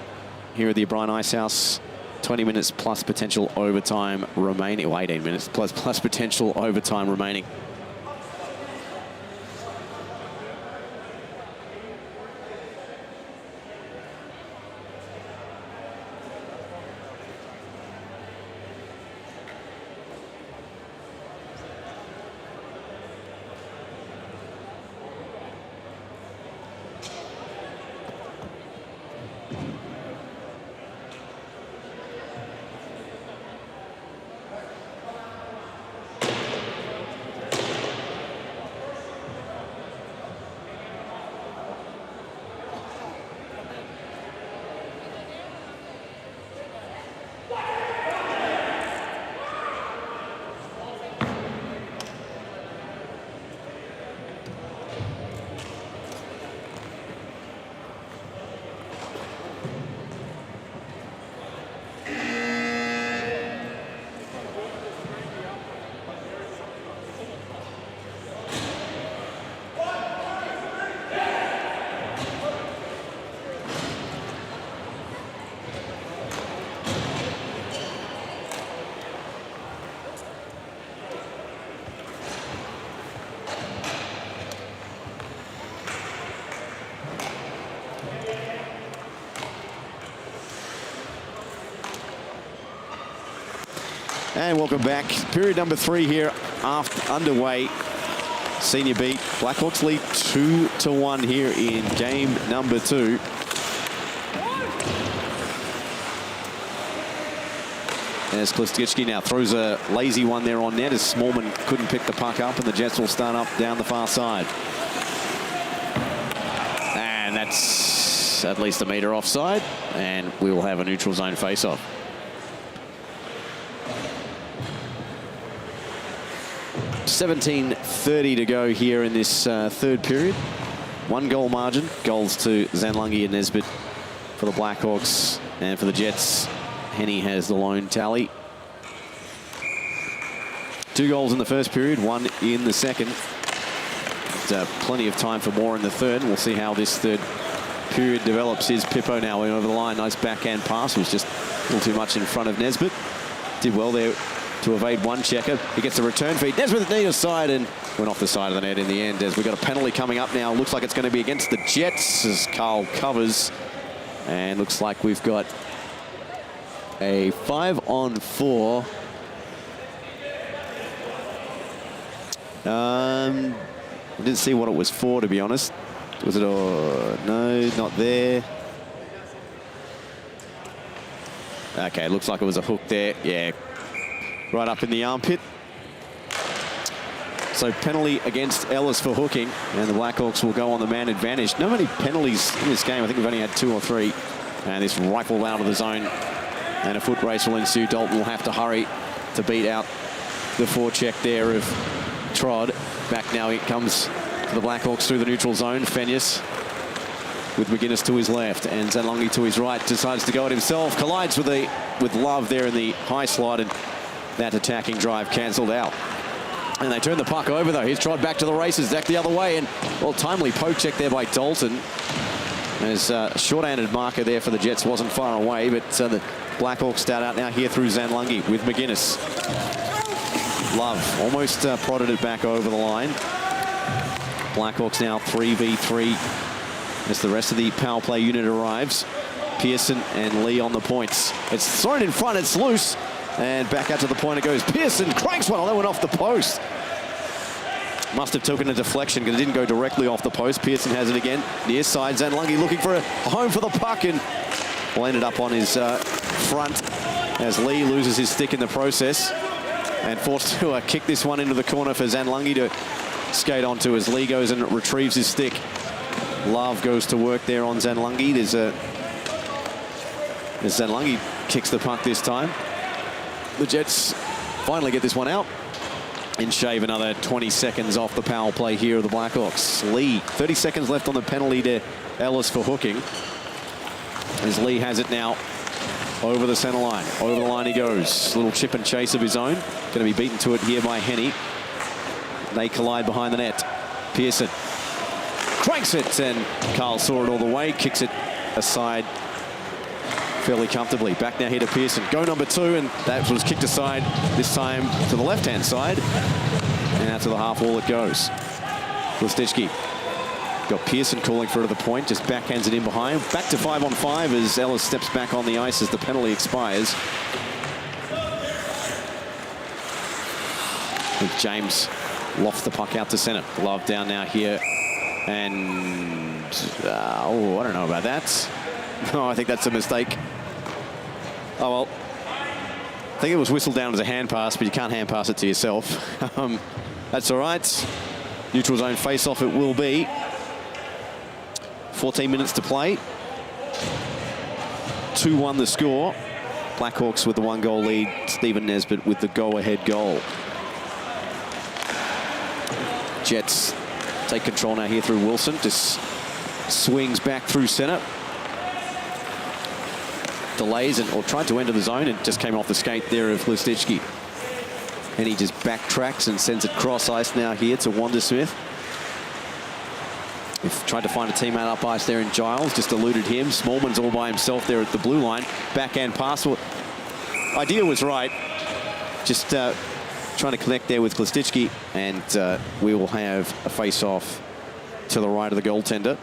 here at the O'Brien Icehouse. 20 minutes plus potential overtime remaining. Well, 18 minutes plus potential overtime remaining. And welcome back. Period number 3 here underway. Senior B. Blackhawks lead 2-1 here in game number 2. As Klistitsky now throws a lazy one there on net as Smallman couldn't pick the puck up, and the Jets will start up down the far side. And that's at least a metre offside, and we will have a neutral zone face-off. .17:30 to go here in this third period. 1 goal margin. Goals to Zanlungi and Nesbitt for the Blackhawks, and for the Jets, Henny has the lone tally. 2 goals in the first period, 1 in the second. But, plenty of time for more in the third. We'll see how this third period develops. Here's Pippo now over the line. Nice backhand pass. Was just a little too much in front of Nesbitt. Did well there to evade one checker. He gets a return feed. Nesbitt at the near side and went off the side of the net in the end, as we've got a penalty coming up now. Looks like it's going to be against the Jets as Carl covers. And looks like we've got a 5-on-4. I didn't see what it was for, to be honest. Was it no, not there. Okay, looks like it was a hook there. Yeah, right up in the armpit. So penalty against Ellis for hooking, and the Blackhawks will go on the man advantage. Not many penalties in this game. I think we've only had 2 or 3. And this rifle out of the zone, and a foot race will ensue. Dalton will have to hurry to beat out the forecheck there of Trod. Back now it comes to the Blackhawks through the neutral zone. Fenius with McGuinness to his left and Zanlungi to his right. Decides to go at himself. Collides with Love there in the high slide, and that attacking drive cancelled out. And they turn the puck over though. Here's Trod back to the races. Zach the other way, and well, timely poke check there by Dalton. There's a short-handed marker there for the Jets. Wasn't far away, but the Blackhawks start out now here through Zanlungi with McGuinness. Love almost prodded it back over the line. Blackhawks now 3v3 as the rest of the power play unit arrives. Pearson and Lee on the points. It's thrown in front, it's loose, and back out to the point it goes. Pearson cranks one, that went off the post. Must have taken a deflection because it didn't go directly off the post. Pearson has it again. Near side, Zanlungi looking for a home for the puck, and well, ended up on his front as Lee loses his stick in the process and forced to kick this one into the corner for Zanlungi to skate onto as Lee goes and retrieves his stick. Love goes to work there on Zanlungi. As Zanlungi kicks the puck this time. The Jets finally get this one out and shave another 20 seconds off the power play here of the Blackhawks. Lee, 30 seconds left on the penalty to Ellis for hooking. As Lee has it now over the center line. Over the line he goes. Little chip and chase of his own. Going to be beaten to it here by Henny. They collide behind the net. Pearson cranks it, and Carl saw it all the way. Kicks it aside fairly comfortably. Back now here to Pearson. Go number 2, and that was kicked aside, this time to the left-hand side. And out to the half wall it goes. Klistitsky. Got Pearson calling for it to the point, just backhands it in behind. Back to 5-on-5 as Ellis steps back on the ice as the penalty expires. With James lofts the puck out to center. Love down now here. And, oh, I don't know about that. No, I think that's a mistake. Oh, well. I think it was whistled down as a hand pass, but you can't hand pass it to yourself. That's all right. Neutral zone face-off it will be. 14 minutes to play. 2-1 the score. Blackhawks with the 1-goal lead. Stephen Nesbitt with the go-ahead goal. Jets take control now here through Wilson. Just swings back through center. Delays or tried to enter the zone and just came off the skate there of Klistitsky. And he just backtracks and sends it cross ice now here to Wandersmith. We've tried to find a teammate up ice there in Giles, just eluded him. Smallman's all by himself there at the blue line. Backhand pass. Idea was right. Just trying to connect there with Klistitsky, and we will have a face-off to the right of the goaltender.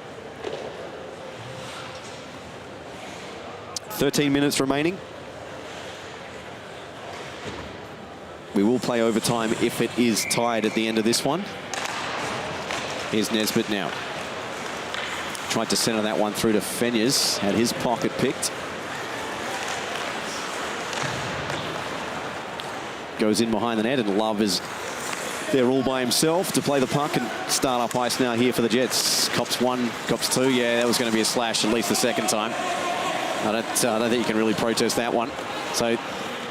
13 minutes remaining. We will play overtime if it is tied at the end of this one. Here's Nesbitt now. Tried to center that one through to Fenyers. Had his pocket picked. Goes in behind the net, and Love is there all by himself to play the puck and start up ice now here for the Jets. Cops one, cops two. Yeah, that was going to be a slash at least the second time. I don't think you can really protest that one. So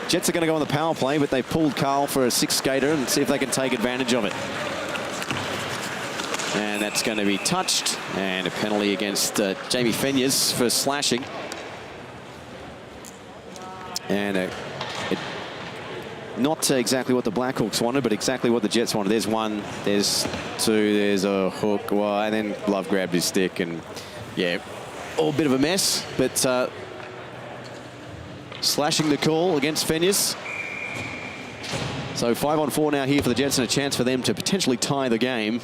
Jets are going to go on the power play, but they pulled Carl for a 6-skater and see if they can take advantage of it. And that's going to be touched, and a penalty against Jamie Fenyers for slashing. And not exactly what the Blackhawks wanted, but exactly what the Jets wanted. There's one, there's two, there's a hook, well, and then Love grabbed his stick, and yeah, all a bit of a mess, but slashing the call against Fenyers. So 5-on-4 now here for the Jets, and a chance for them to potentially tie the game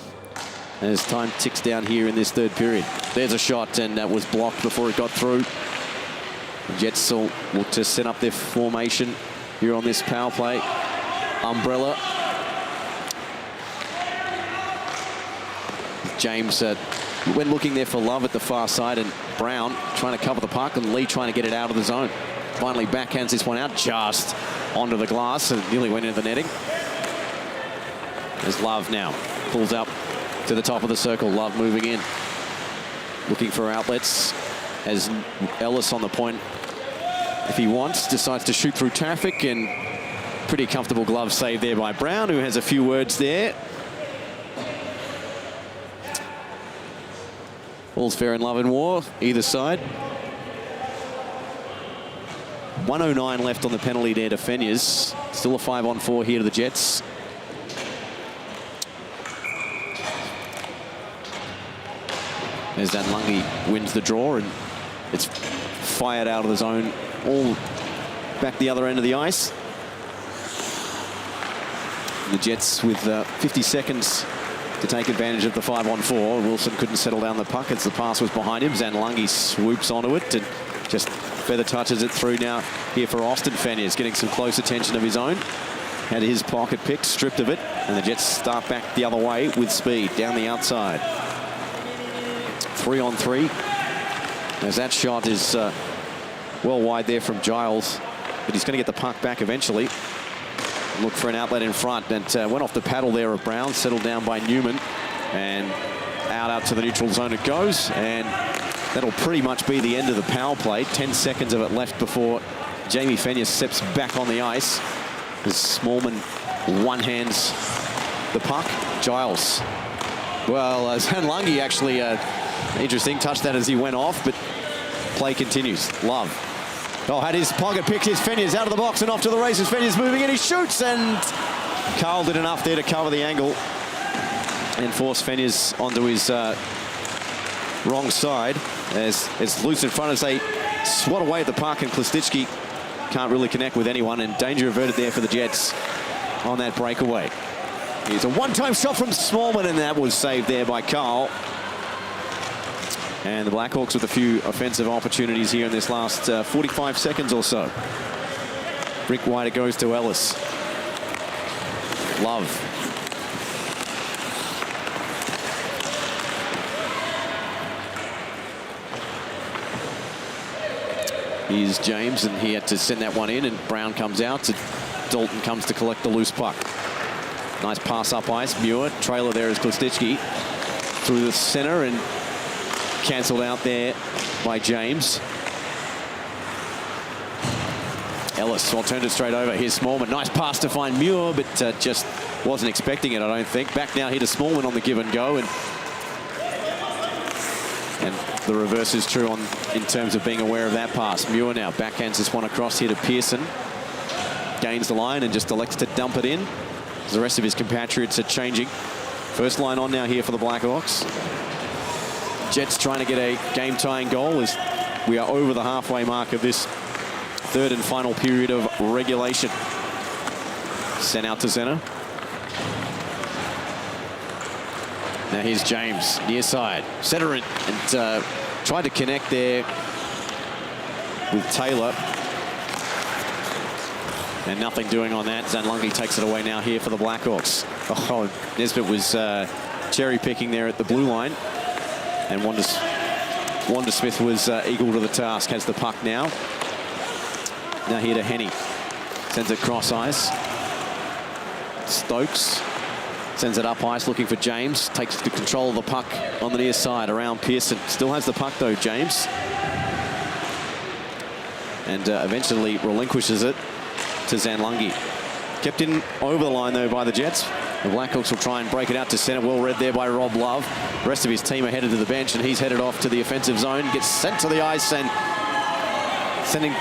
as time ticks down here in this third period. There's a shot, and that was blocked before it got through. The Jets will look to set up their formation here on this power play. Umbrella. James went looking there for Love at the far side, and Brown trying to cover the puck, and Lee trying to get it out of the zone. Finally backhands this one out just onto the glass, and nearly went into the netting. There's Love now. Pulls up to the top of the circle. Love moving in. Looking for outlets as Ellis on the point. If he wants, decides to shoot through traffic, and pretty comfortable glove save there by Brown, who has a few words there. All's fair in love and war, either side. 1:09 left on the penalty there to Fenyers. Still a 5-on-4 here to the Jets. As Danlungi wins the draw, and it's fired out of the zone, all back the other end of the ice. The Jets with 50 seconds to take advantage of the 5-on-4. Wilson couldn't settle down the puck as the pass was behind him. Zanlungi swoops onto it and just feather touches it through now here for Austin Fenyers, getting some close attention of his own. Had his pocket picked, stripped of it, and the Jets start back the other way with speed down the outside. 3-on-3. As that shot is well wide there from Giles, but he's going to get the puck back eventually. Look for an outlet in front, and went off the paddle there of Brown, settled down by Newman, and out to the neutral zone it goes, and that'll pretty much be the end of the power play. 10 seconds of it left before Jamie Fenyers steps back on the ice as Smallman one-hands the puck. Giles. Well, Zanlungi actually, interesting, touched that as he went off, but play continues. Love. Oh, had his pocket picked. His Fenyers out of the box and off to the races. Fenyers moving in. He shoots, and Carl did enough there to cover the angle and force Fenyers onto his wrong side as it's loose in front as they swat away at the puck, and Klastitsky can't really connect with anyone, and danger averted there for the Jets on that breakaway. Here's a one-time shot from Smallman, and that was saved there by Carl. And the Blackhawks with a few offensive opportunities here in this last 45 seconds or so. Brick wide it goes to Ellis. Love. Here's James, and he had to send that one in, and Brown comes out. Dalton comes to collect the loose puck. Nice pass up ice. Muir, trailer there is Klastitsky through the center, and cancelled out there by James. Ellis, well, turned it straight over. Here's Smallman. Nice pass to find Muir, but just wasn't expecting it, I don't think. Back now here to Smallman on the give and go, and the reverse is true in terms of being aware of that pass. Muir now backhands this one across here to Pearson. Gains the line and just elects to dump it in. The rest of his compatriots are changing. First line on now here for the Blackhawks. Jets trying to get a game-tying goal as we are over the halfway mark of this third and final period of regulation. Sent out to center. Now here's James, near side. Center it, and tried to connect there with Taylor. And nothing doing on that. Zanlungi takes it away now here for the Blackhawks. Oh, Nesbitt was cherry picking there at the blue line. And Wanda Smith was equal to the task. Has the puck now. Now here to Henny. Sends it cross ice. Stokes sends it up ice looking for James. Takes the control of the puck on the near side around Pearson. Still has the puck though, James. And eventually relinquishes it to Zanlungi. Kept in over the line though by the Jets. The Blackhawks will try and break it out to centre. Well read there by Rob Love. The rest of his team are headed to the bench, and he's headed off to the offensive zone. Gets sent to the ice, and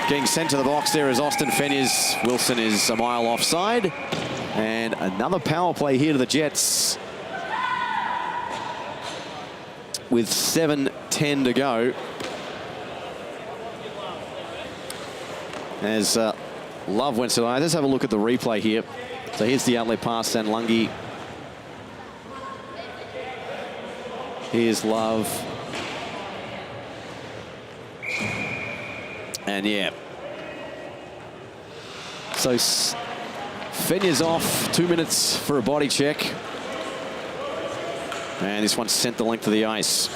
getting sent to the box there is Austin Feniers. Wilson is a mile offside. And another power play here to the Jets with 7:10 to go. As Love went to the line. Let's have a look at the replay here. So here's the outlet pass, Zanlungi. Here's Love. And yeah. So Feniers off, 2 minutes for a body check. And this one sent the length of the ice.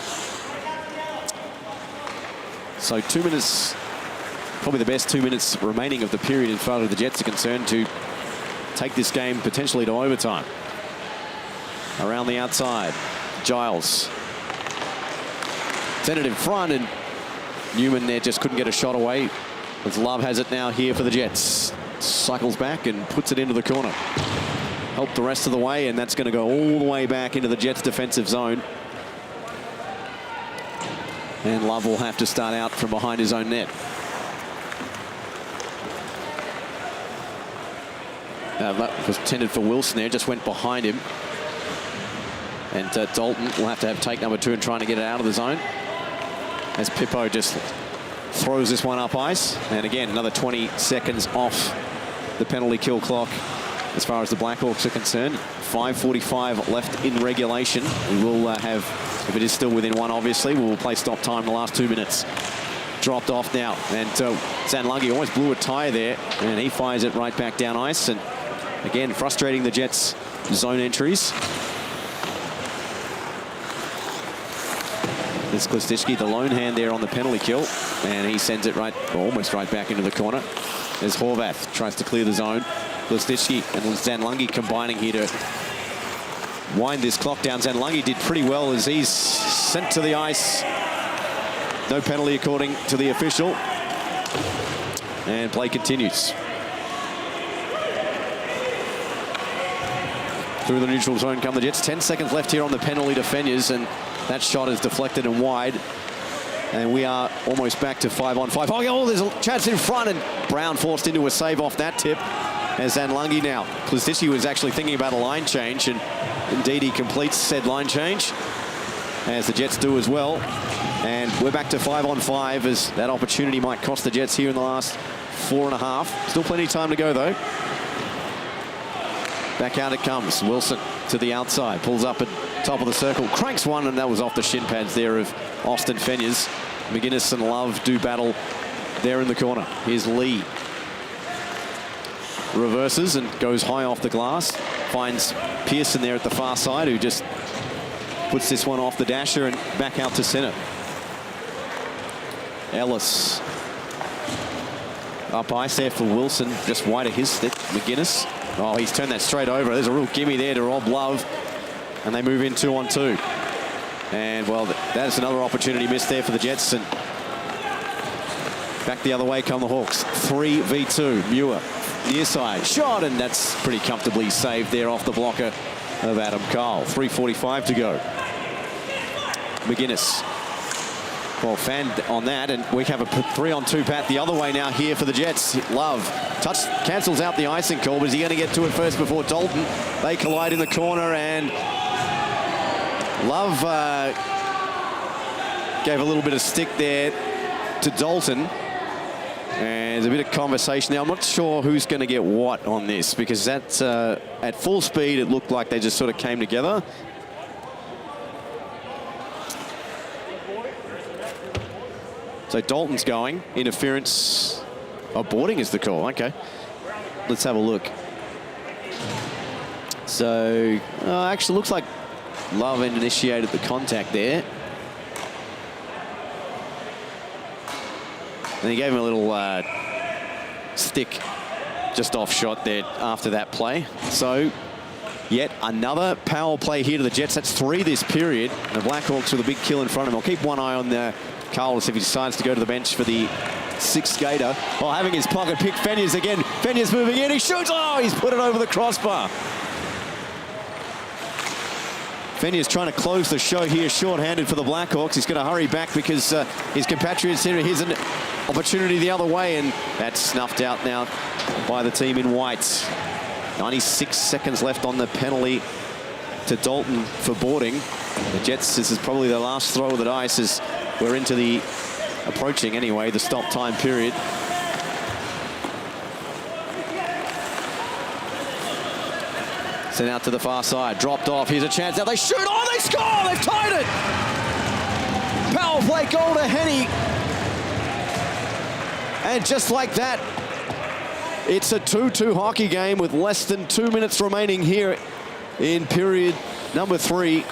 So 2 minutes, probably the best 2 minutes remaining of the period in front of the Jets are concerned to take this game potentially to overtime. Around the outside, Giles. Sent it in front, and Newman there just couldn't get a shot away. As Love has it now here for the Jets. Cycles back and puts it into the corner. Help the rest of the way, and that's going to go all the way back into the Jets' defensive zone. And Love will have to start out from behind his own net. That was intended for Wilson there, just went behind him. And Dalton will have to have take number 2 and trying to get it out of the zone. As Pippo just throws this one up ice. And again, another 20 seconds off the penalty kill clock as far as the Blackhawks are concerned. 5:45 left in regulation. We will have, if it is still within 1, obviously, we will play stop time the last 2 minutes. Dropped off now. And Zanlungi almost blew a tire there. And he fires it right back down ice. And again, frustrating the Jets' zone entries. It's Klistishki, the lone hand there on the penalty kill, and he sends it right, almost right back into the corner. As Horvath tries to clear the zone. Klistishki and Zanlungi combining here to wind this clock down. Zanlungi did pretty well as he's sent to the ice. No penalty according to the official. And play continues. Through the neutral zone come the Jets. 10 seconds left here on the penalty to Feniers, and that shot is deflected and wide. And we are almost back to 5-on-5. Oh, there's a chance in front, and Brown forced into a save off that tip. As Zanlungi now. Klistishki was actually thinking about a line change, and indeed he completes said line change, as the Jets do as well. And we're back to 5-on-5 as that opportunity might cost the Jets here in the last 4.5. Still plenty of time to go, though. Back out it comes. Wilson to the outside. Pulls up at top of the circle. Cranks one, and that was off the shin pads there of Austin Feniers. McGuinness and Love do battle there in the corner. Here's Lee. Reverses and goes high off the glass. Finds Pearson there at the far side, who just puts this one off the dasher and back out to center. Ellis. Up ice there for Wilson. Just wide of his stick. McGuinness. Oh, he's turned that straight over. There's a real gimme there to Rob Love. And they move in 2-on-2. And, well, that's another opportunity missed there for the Jets. And back the other way come the Hawks. 3v2. Muir, near side. Shot, and that's pretty comfortably saved there off the blocker of Adam Cole. 3:45 to go. McGuinness. Well, fanned on that, and we have a 3-on-2 pat the other way now here for the Jets. Love cancels out the icing call, but is he going to get to it first before Dalton? They collide in the corner, and Love gave a little bit of stick there to Dalton. And there's a bit of conversation now. I'm not sure who's going to get what on this, because that's at full speed, it looked like they just sort of came together. So Dalton's going. Interference. Oh, boarding is the call. Okay. Let's have a look. So, actually looks like Love initiated the contact there. And he gave him a little stick just off shot there after that play. So, yet another power play here to the Jets. That's 3 this period. The Blackhawks with a big kill in front of him. I'll keep one eye on Carlos if he decides to go to the bench for the 6th skater. Oh, having his pocket pick, Fenyas again. Fenyas moving in, he shoots. Oh, he's put it over the crossbar. Fenyas trying to close the show here, short-handed for the Blackhawks. He's going to hurry back because his compatriots here. Here's an opportunity the other way, and that's snuffed out now by the team in white. 96 seconds left on the penalty to Dalton for boarding. The Jets, this is probably their last throw of the dice as we're into the, approaching anyway, the stop time period. Sent out to the far side, dropped off. Here's a chance now. They shoot. Oh, they score! They've tied it! Power play goal to Henny. And just like that, it's a 2-2 hockey game with less than 2 minutes remaining here in period number 3.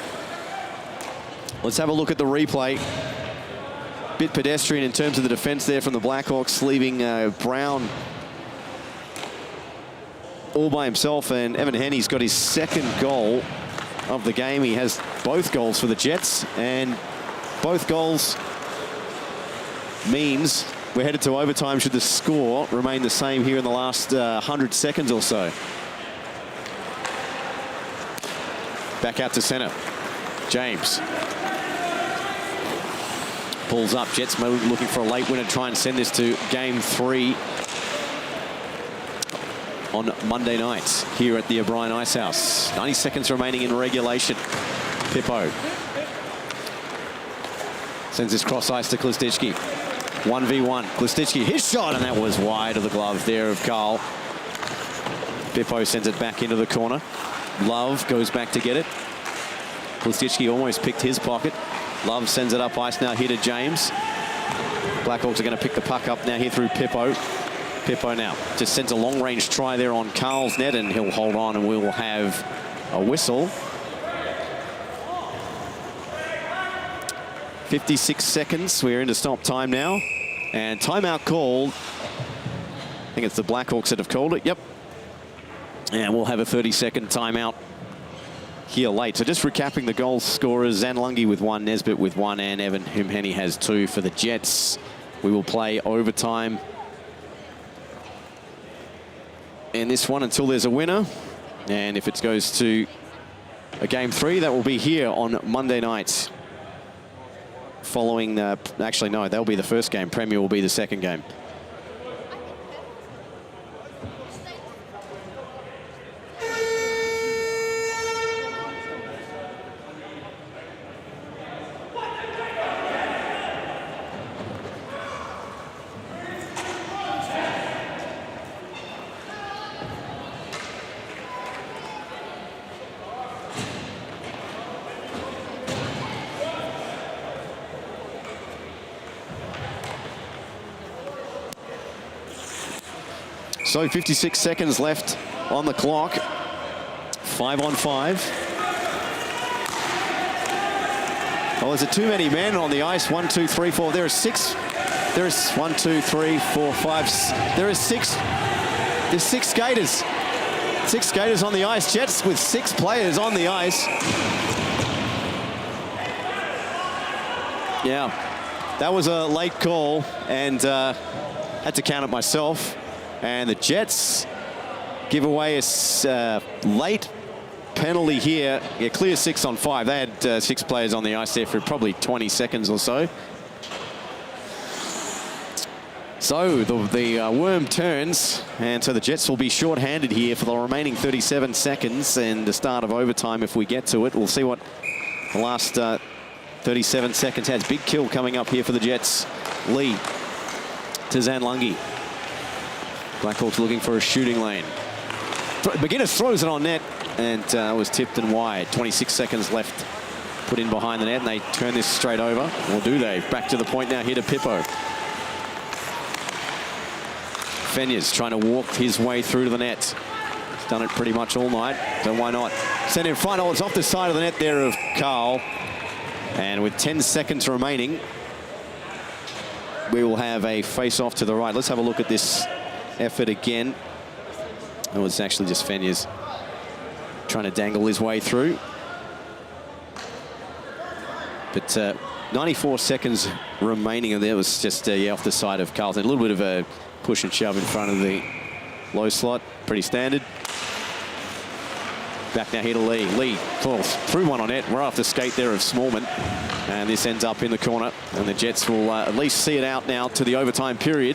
Let's have a look at the replay. Bit pedestrian in terms of the defense there from the Blackhawks, leaving Brown all by himself, and Evan Henny's got his 2nd goal of the game. He has both goals for the Jets, and both goals means we're headed to overtime should the score remain the same here in the last 100 seconds or so. Back out to center. James pulls up. Jets looking for a late winner to try and send this to game 3 on Monday night here at the O'Brien Icehouse. 90 seconds remaining in regulation. Pippo sends this cross ice to Klistitsky. 1v1. Klistitsky, his shot, and that was wide of the glove there of Carl. Pippo sends it back into the corner. Love goes back to get it. Klistitsky almost picked his pocket. Love sends it up ice now here to James. Blackhawks are going to pick the puck up now here through Pippo. Pippo now just sends a long-range try there on Carl's net, and he'll hold on, and we will have a whistle. 56 seconds. We're into stop time now. And timeout called. I think it's the Blackhawks that have called it. Yep. And we'll have a 30-second timeout here late. So just recapping the goal scorers: Zanlungi with 1, Nesbitt with 1, and Evan Henny has 2 for the Jets. We will play overtime in this one until there's a winner. And if it goes to a game 3, that will be here on Monday night. Following, actually no, that'll be the first game. Premier will be the second game. So 56 seconds left on the clock. 5-on-5. Oh, is it too many men on the ice? 1, 2, 3, 4. There are 6. There is 1, 2, 3, 4, 5. There is 6. There's 6 skaters. 6 skaters on the ice. Jets with 6 players on the ice. Yeah, that was a late call, and had to count it myself. And the Jets give away a late penalty here. Yeah, clear 6-on-5. They had 6 players on the ice there for probably 20 seconds or so. So the worm turns, and so the Jets will be short-handed here for the remaining 37 seconds and the start of overtime if we get to it. We'll see what the last 37 seconds has. Big kill coming up here for the Jets. Lee to Zanlungi. Blackhawks looking for a shooting lane. McGuinness throws it on net, and was tipped and wide. 26 seconds left put in behind the net, and they turn this straight over. Or do they? Back to the point now here to Pippo. Fenyers trying to walk his way through to the net. He's done it pretty much all night, so why not? Send in front. Oh, it's off the side of the net there of Carl. And with 10 seconds remaining, we will have a face-off to the right. Let's have a look at this effort again. Oh, it's actually just Fenyers trying to dangle his way through. But 94 seconds remaining, and there was just yeah, off the side of Carlton. A little bit of a push and shove in front of the low slot. Pretty standard. Back now here to Lee. Lee falls through one on net. Right off the skate there of Smallman. And this ends up in the corner. And the Jets will at least see it out now to the overtime period,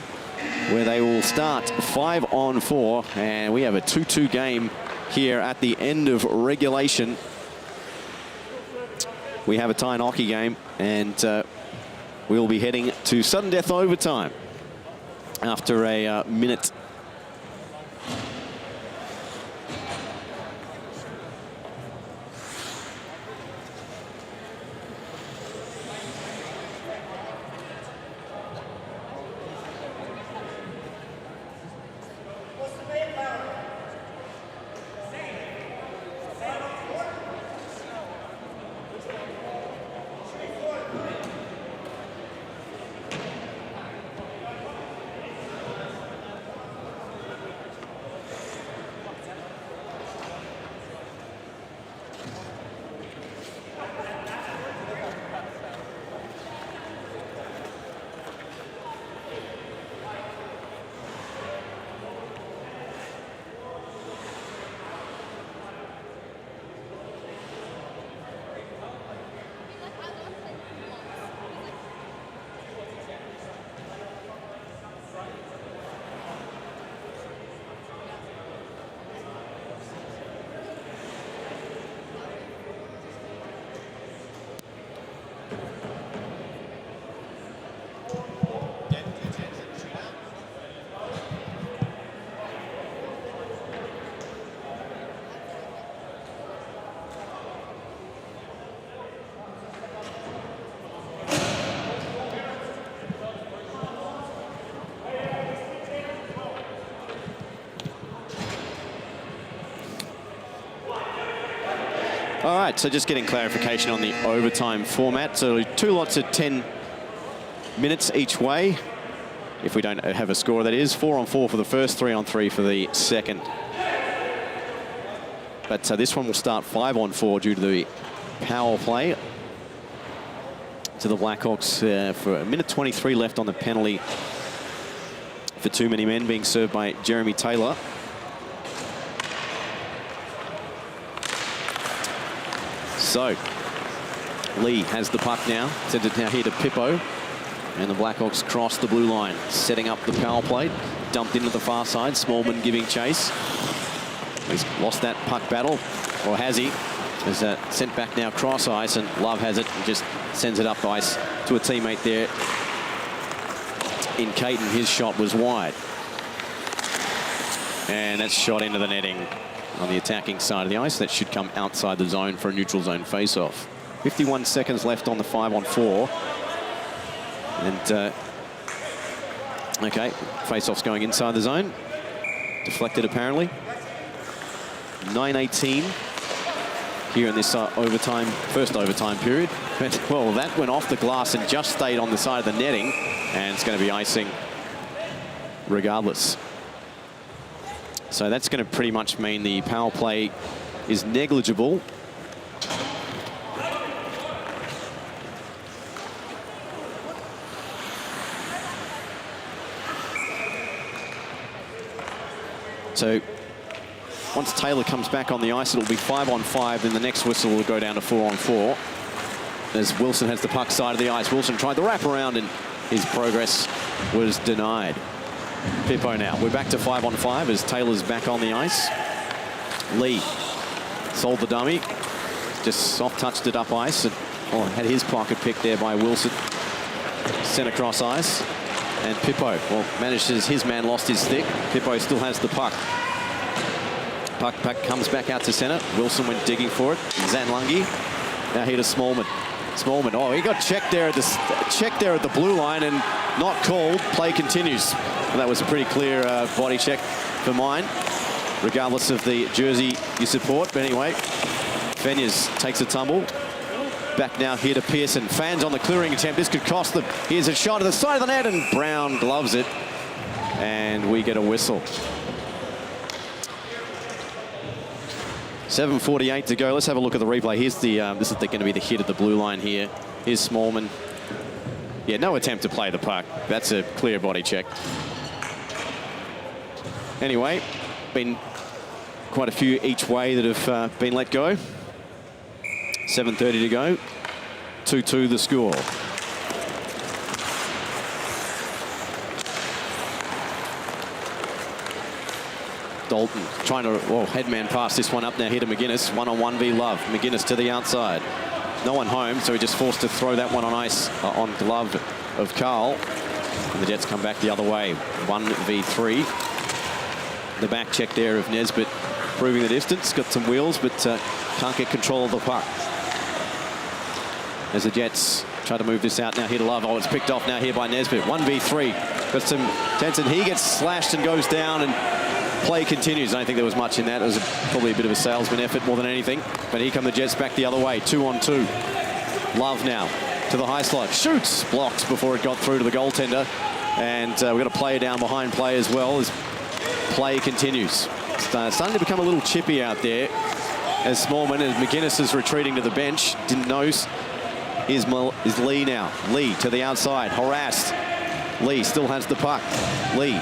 where they will start 5-on-4. And we have a 2-2 game here at the end of regulation. We have a tie-in hockey game, and we'll be heading to sudden death overtime after a minute. All right, so just getting clarification on the overtime format. So 2 lots of 10 minutes each way. If we don't have a score, that is 4-on-4 for the first, 3-on-3 for the second. But this one will start 5-on-4 due to the power play to the Blackhawks for a minute 23 left on the penalty for too many men, being served by Jeremy Taylor. So, Lee has the puck now. Sends it now here to Pippo. And the Blackhawks cross the blue line, setting up the power play. Dumped into the far side. Smallman giving chase. He's lost that puck battle. Or has he? Is sent back now cross ice, and Love has it and just sends it up ice to a teammate there. In Caton, his shot was wide. And that's shot into the netting on the attacking side of the ice. That should come outside the zone for a neutral zone face-off. 51 seconds left on the 5-on-4. And, okay, face-off's going inside the zone. Deflected, apparently. 9:18 here in this first overtime period. Well, that went off the glass and just stayed on the side of the netting. And it's going to be icing regardless. So that's going to pretty much mean the power play is negligible. So once Taylor comes back on the ice, it'll be 5-on-5. Then the next whistle will go down to 4-on-4. As Wilson has the puck side of the ice. Wilson tried the wrap around and his progress was denied. Pippo now. We're back to 5-on-5 as Taylor's back on the ice. Lee sold the dummy. Just soft-touched it up ice. And, had his pocket picked there by Wilson. Sent across ice. And Pippo, well, manages, his man lost his stick. Pippo still has the puck. Puck comes back out to centre. Wilson went digging for it. Zanlungi now here to Smallman. Smallman. Oh, he got checked there at the blue line and not called. Play continues. And that was a pretty clear body check for mine, regardless of the jersey you support. But anyway, Fenyers takes a tumble. Back now here to Pearson. Fans on the clearing attempt. This could cost them. Here's a shot at the side of the net, and Brown gloves it. And we get a whistle. 7:48 to go. Let's have a look at the replay. Here's the, this is going to be the hit at the blue line here. Here's Smallman. Yeah, no attempt to play the puck. That's a clear body check. Anyway, been quite a few each way that have been let go. 7:30 to go. 2-2 the score. Dalton trying to, headman pass this one up now here to McGuinness. 1-on-1 v Love. McGuinness to the outside. No one home, so he just forced to throw that one on ice on glove of Carl. And the Jets come back the other way. 1v3. The back check there of Nesbitt proving the distance. Got some wheels, but can't get control of the puck. As the Jets try to move this out now here to Love. Oh, it's picked off now here by Nesbitt. 1v3. Got some tension. He gets slashed and goes down, and play continues. I don't think there was much in that. It was probably a bit of a salesman effort more than anything. But here come the Jets back the other way. 2-on-2. Love now to the high slot. Shoots. Blocks before it got through to the goaltender. And we've got a player down behind play as well as play continues. Starting to become a little chippy out there as Smallman and McGuinness is retreating to the bench. Didn't notice. Is Lee now. Lee to the outside. Harassed. Lee still has the puck. Lee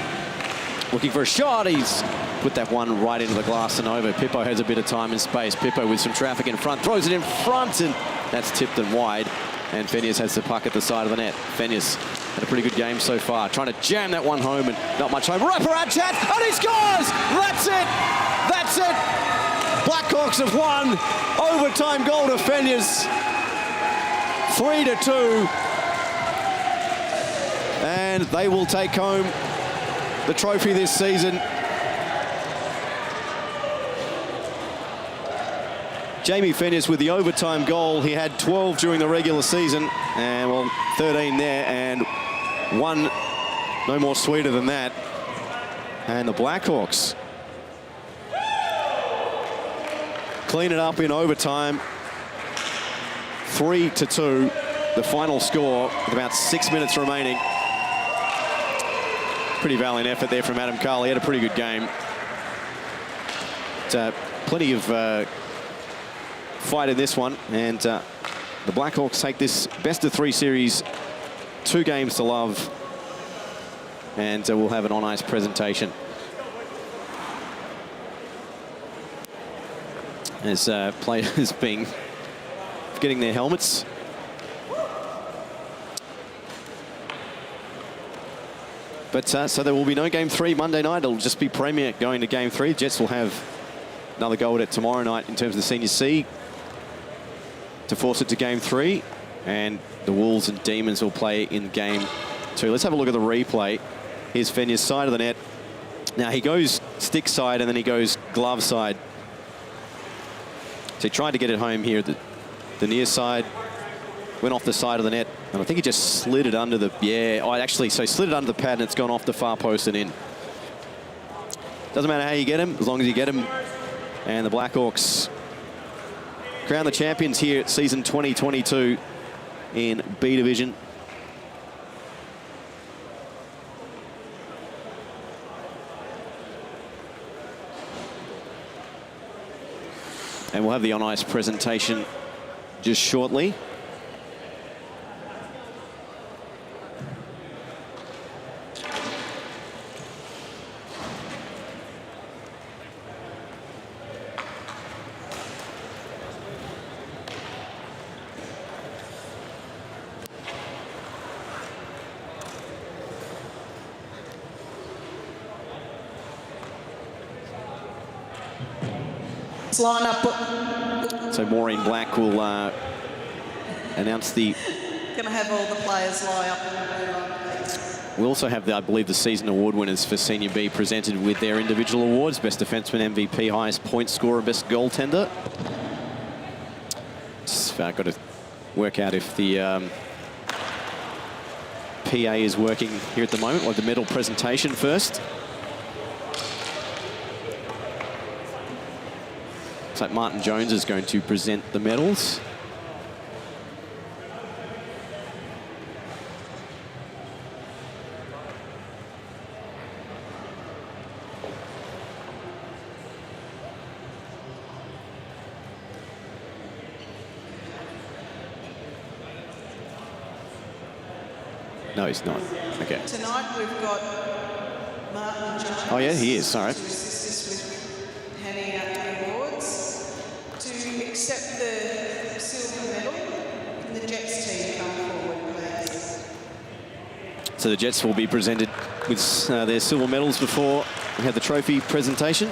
looking for a shot. He's put that one right into the glass and over. Pippo has a bit of time and space. Pippo with some traffic in front. Throws it in front, and that's tipped and wide. And Fenyers has the puck at the side of the net. Fenyers had a pretty good game so far. Trying to jam that one home, and not much home. Wraparound chat, and he scores! That's it! That's it! Blackhawks have won. Overtime goal to Fenyers. 3-2. And they will take home the trophy this season. Jamie Fenyers with the overtime goal. He had 12 during the regular season, and well, 13 there, and one no more sweeter than that. And the Blackhawks clean it up in overtime. 3-2, the final score with about 6 minutes remaining. Pretty valiant effort there from Adam Carl. He had a pretty good game. Plenty of fight in this one, and the Blackhawks take this best-of-3 series 2 games to love, and we'll have an on-ice presentation. As players getting their helmets. But so there will be no Game 3 Monday night. It'll just be Premier going to Game 3. Jets will have another go at it tomorrow night in terms of the Senior C to force it to Game 3. And the Wolves and Demons will play in Game 2. Let's have a look at the replay. Here's Fenyers' side of the net. Now he goes stick side and then he goes glove side. So he tried to get it home here at the near side. Went off the side of the net, and I think he just slid it under the, so he slid it under the pad and it's gone off the far post and in. Doesn't matter how you get him, as long as you get him. And the Blackhawks crown the champions here at season 2022 in B Division. And we'll have the on-ice presentation just shortly. Line up. So Maureen Black will announce the... Going to have all the players line up. We also have, I believe, the season award winners for Senior B presented with their individual awards. Best defenseman, MVP, highest point scorer, best goaltender. Just got to work out if the PA is working here at the moment. Like the medal presentation first. Looks like Martin Jones is going to present the medals. No, he's not. Okay. Tonight we've got Martin Jones. Oh, yeah, he is. Sorry. To assist us with handing out the awards. To accept the silver medal, can the Jets team come forward, please? So the Jets will be presented with their silver medals before we have the trophy presentation.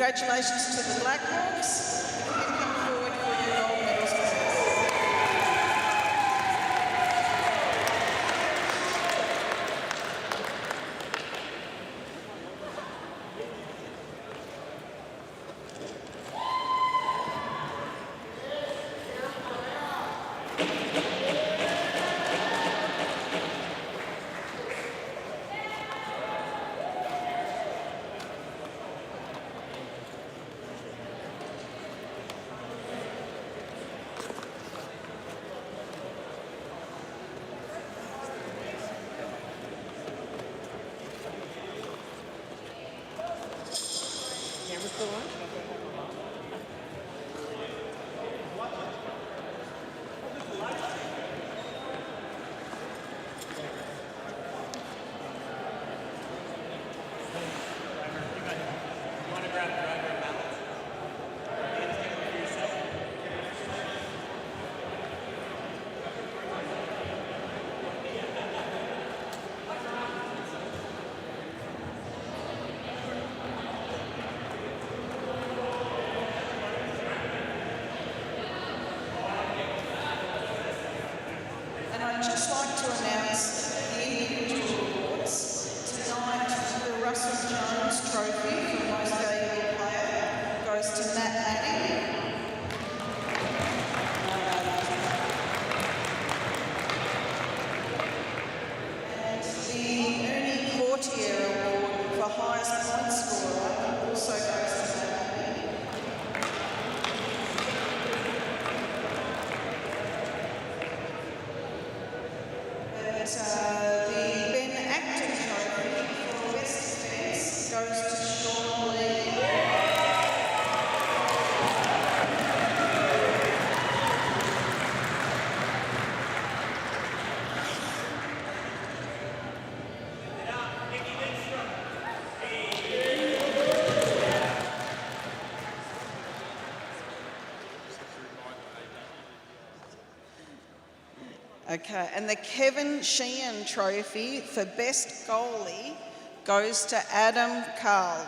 Congratulations to the Blackhawks. If you can come forward for your gold medals, please. I'd just like to announce the individual awards. Tonight, the Russell Jones Trophy for Most Valuable Player goes to Matt Manning. And the Ernie Courtier Award for Highest Point Scorer also goes to Matt Manning. The Ben Acton Trophy for Best Defence goes to Sean Lee. Okay, and the Kevin Sheehan Trophy for Best Goalie goes to Adam Carl.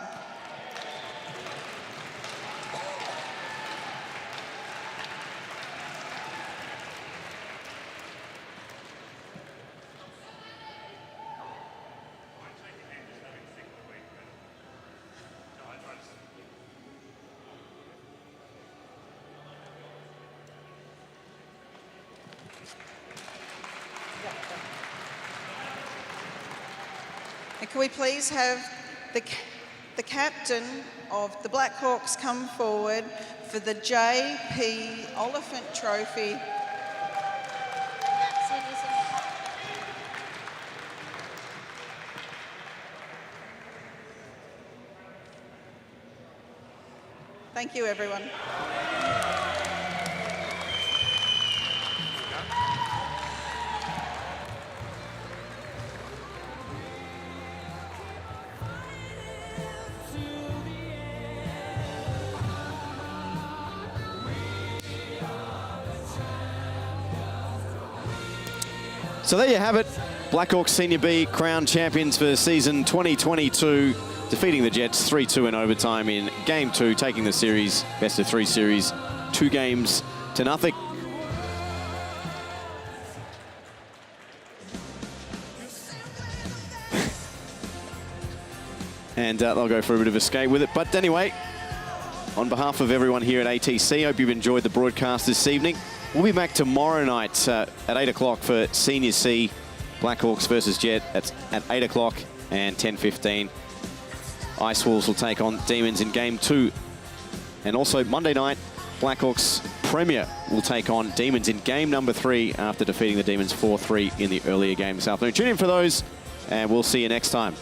And can we please have the captain of the Blackhawks come forward for the J.P. Oliphant Trophy. Thank you, everyone. So there you have it. Blackhawks Senior B crowned champions for season 2022, defeating the Jets 3-2 in overtime in Game 2, taking the series, best of 3 series, 2-0. And they'll go for a bit of a skate with it. But anyway, on behalf of everyone here at ATC, I hope you've enjoyed the broadcast this evening. We'll be back tomorrow night at 8 o'clock for Senior C, Blackhawks versus Jet at 8 o'clock and 10:15. Ice Wolves will take on Demons in Game 2. And also Monday night, Blackhawks Premier will take on Demons in Game number 3 after defeating the Demons 4-3 in the earlier game this afternoon. Tune in for those, and we'll see you next time.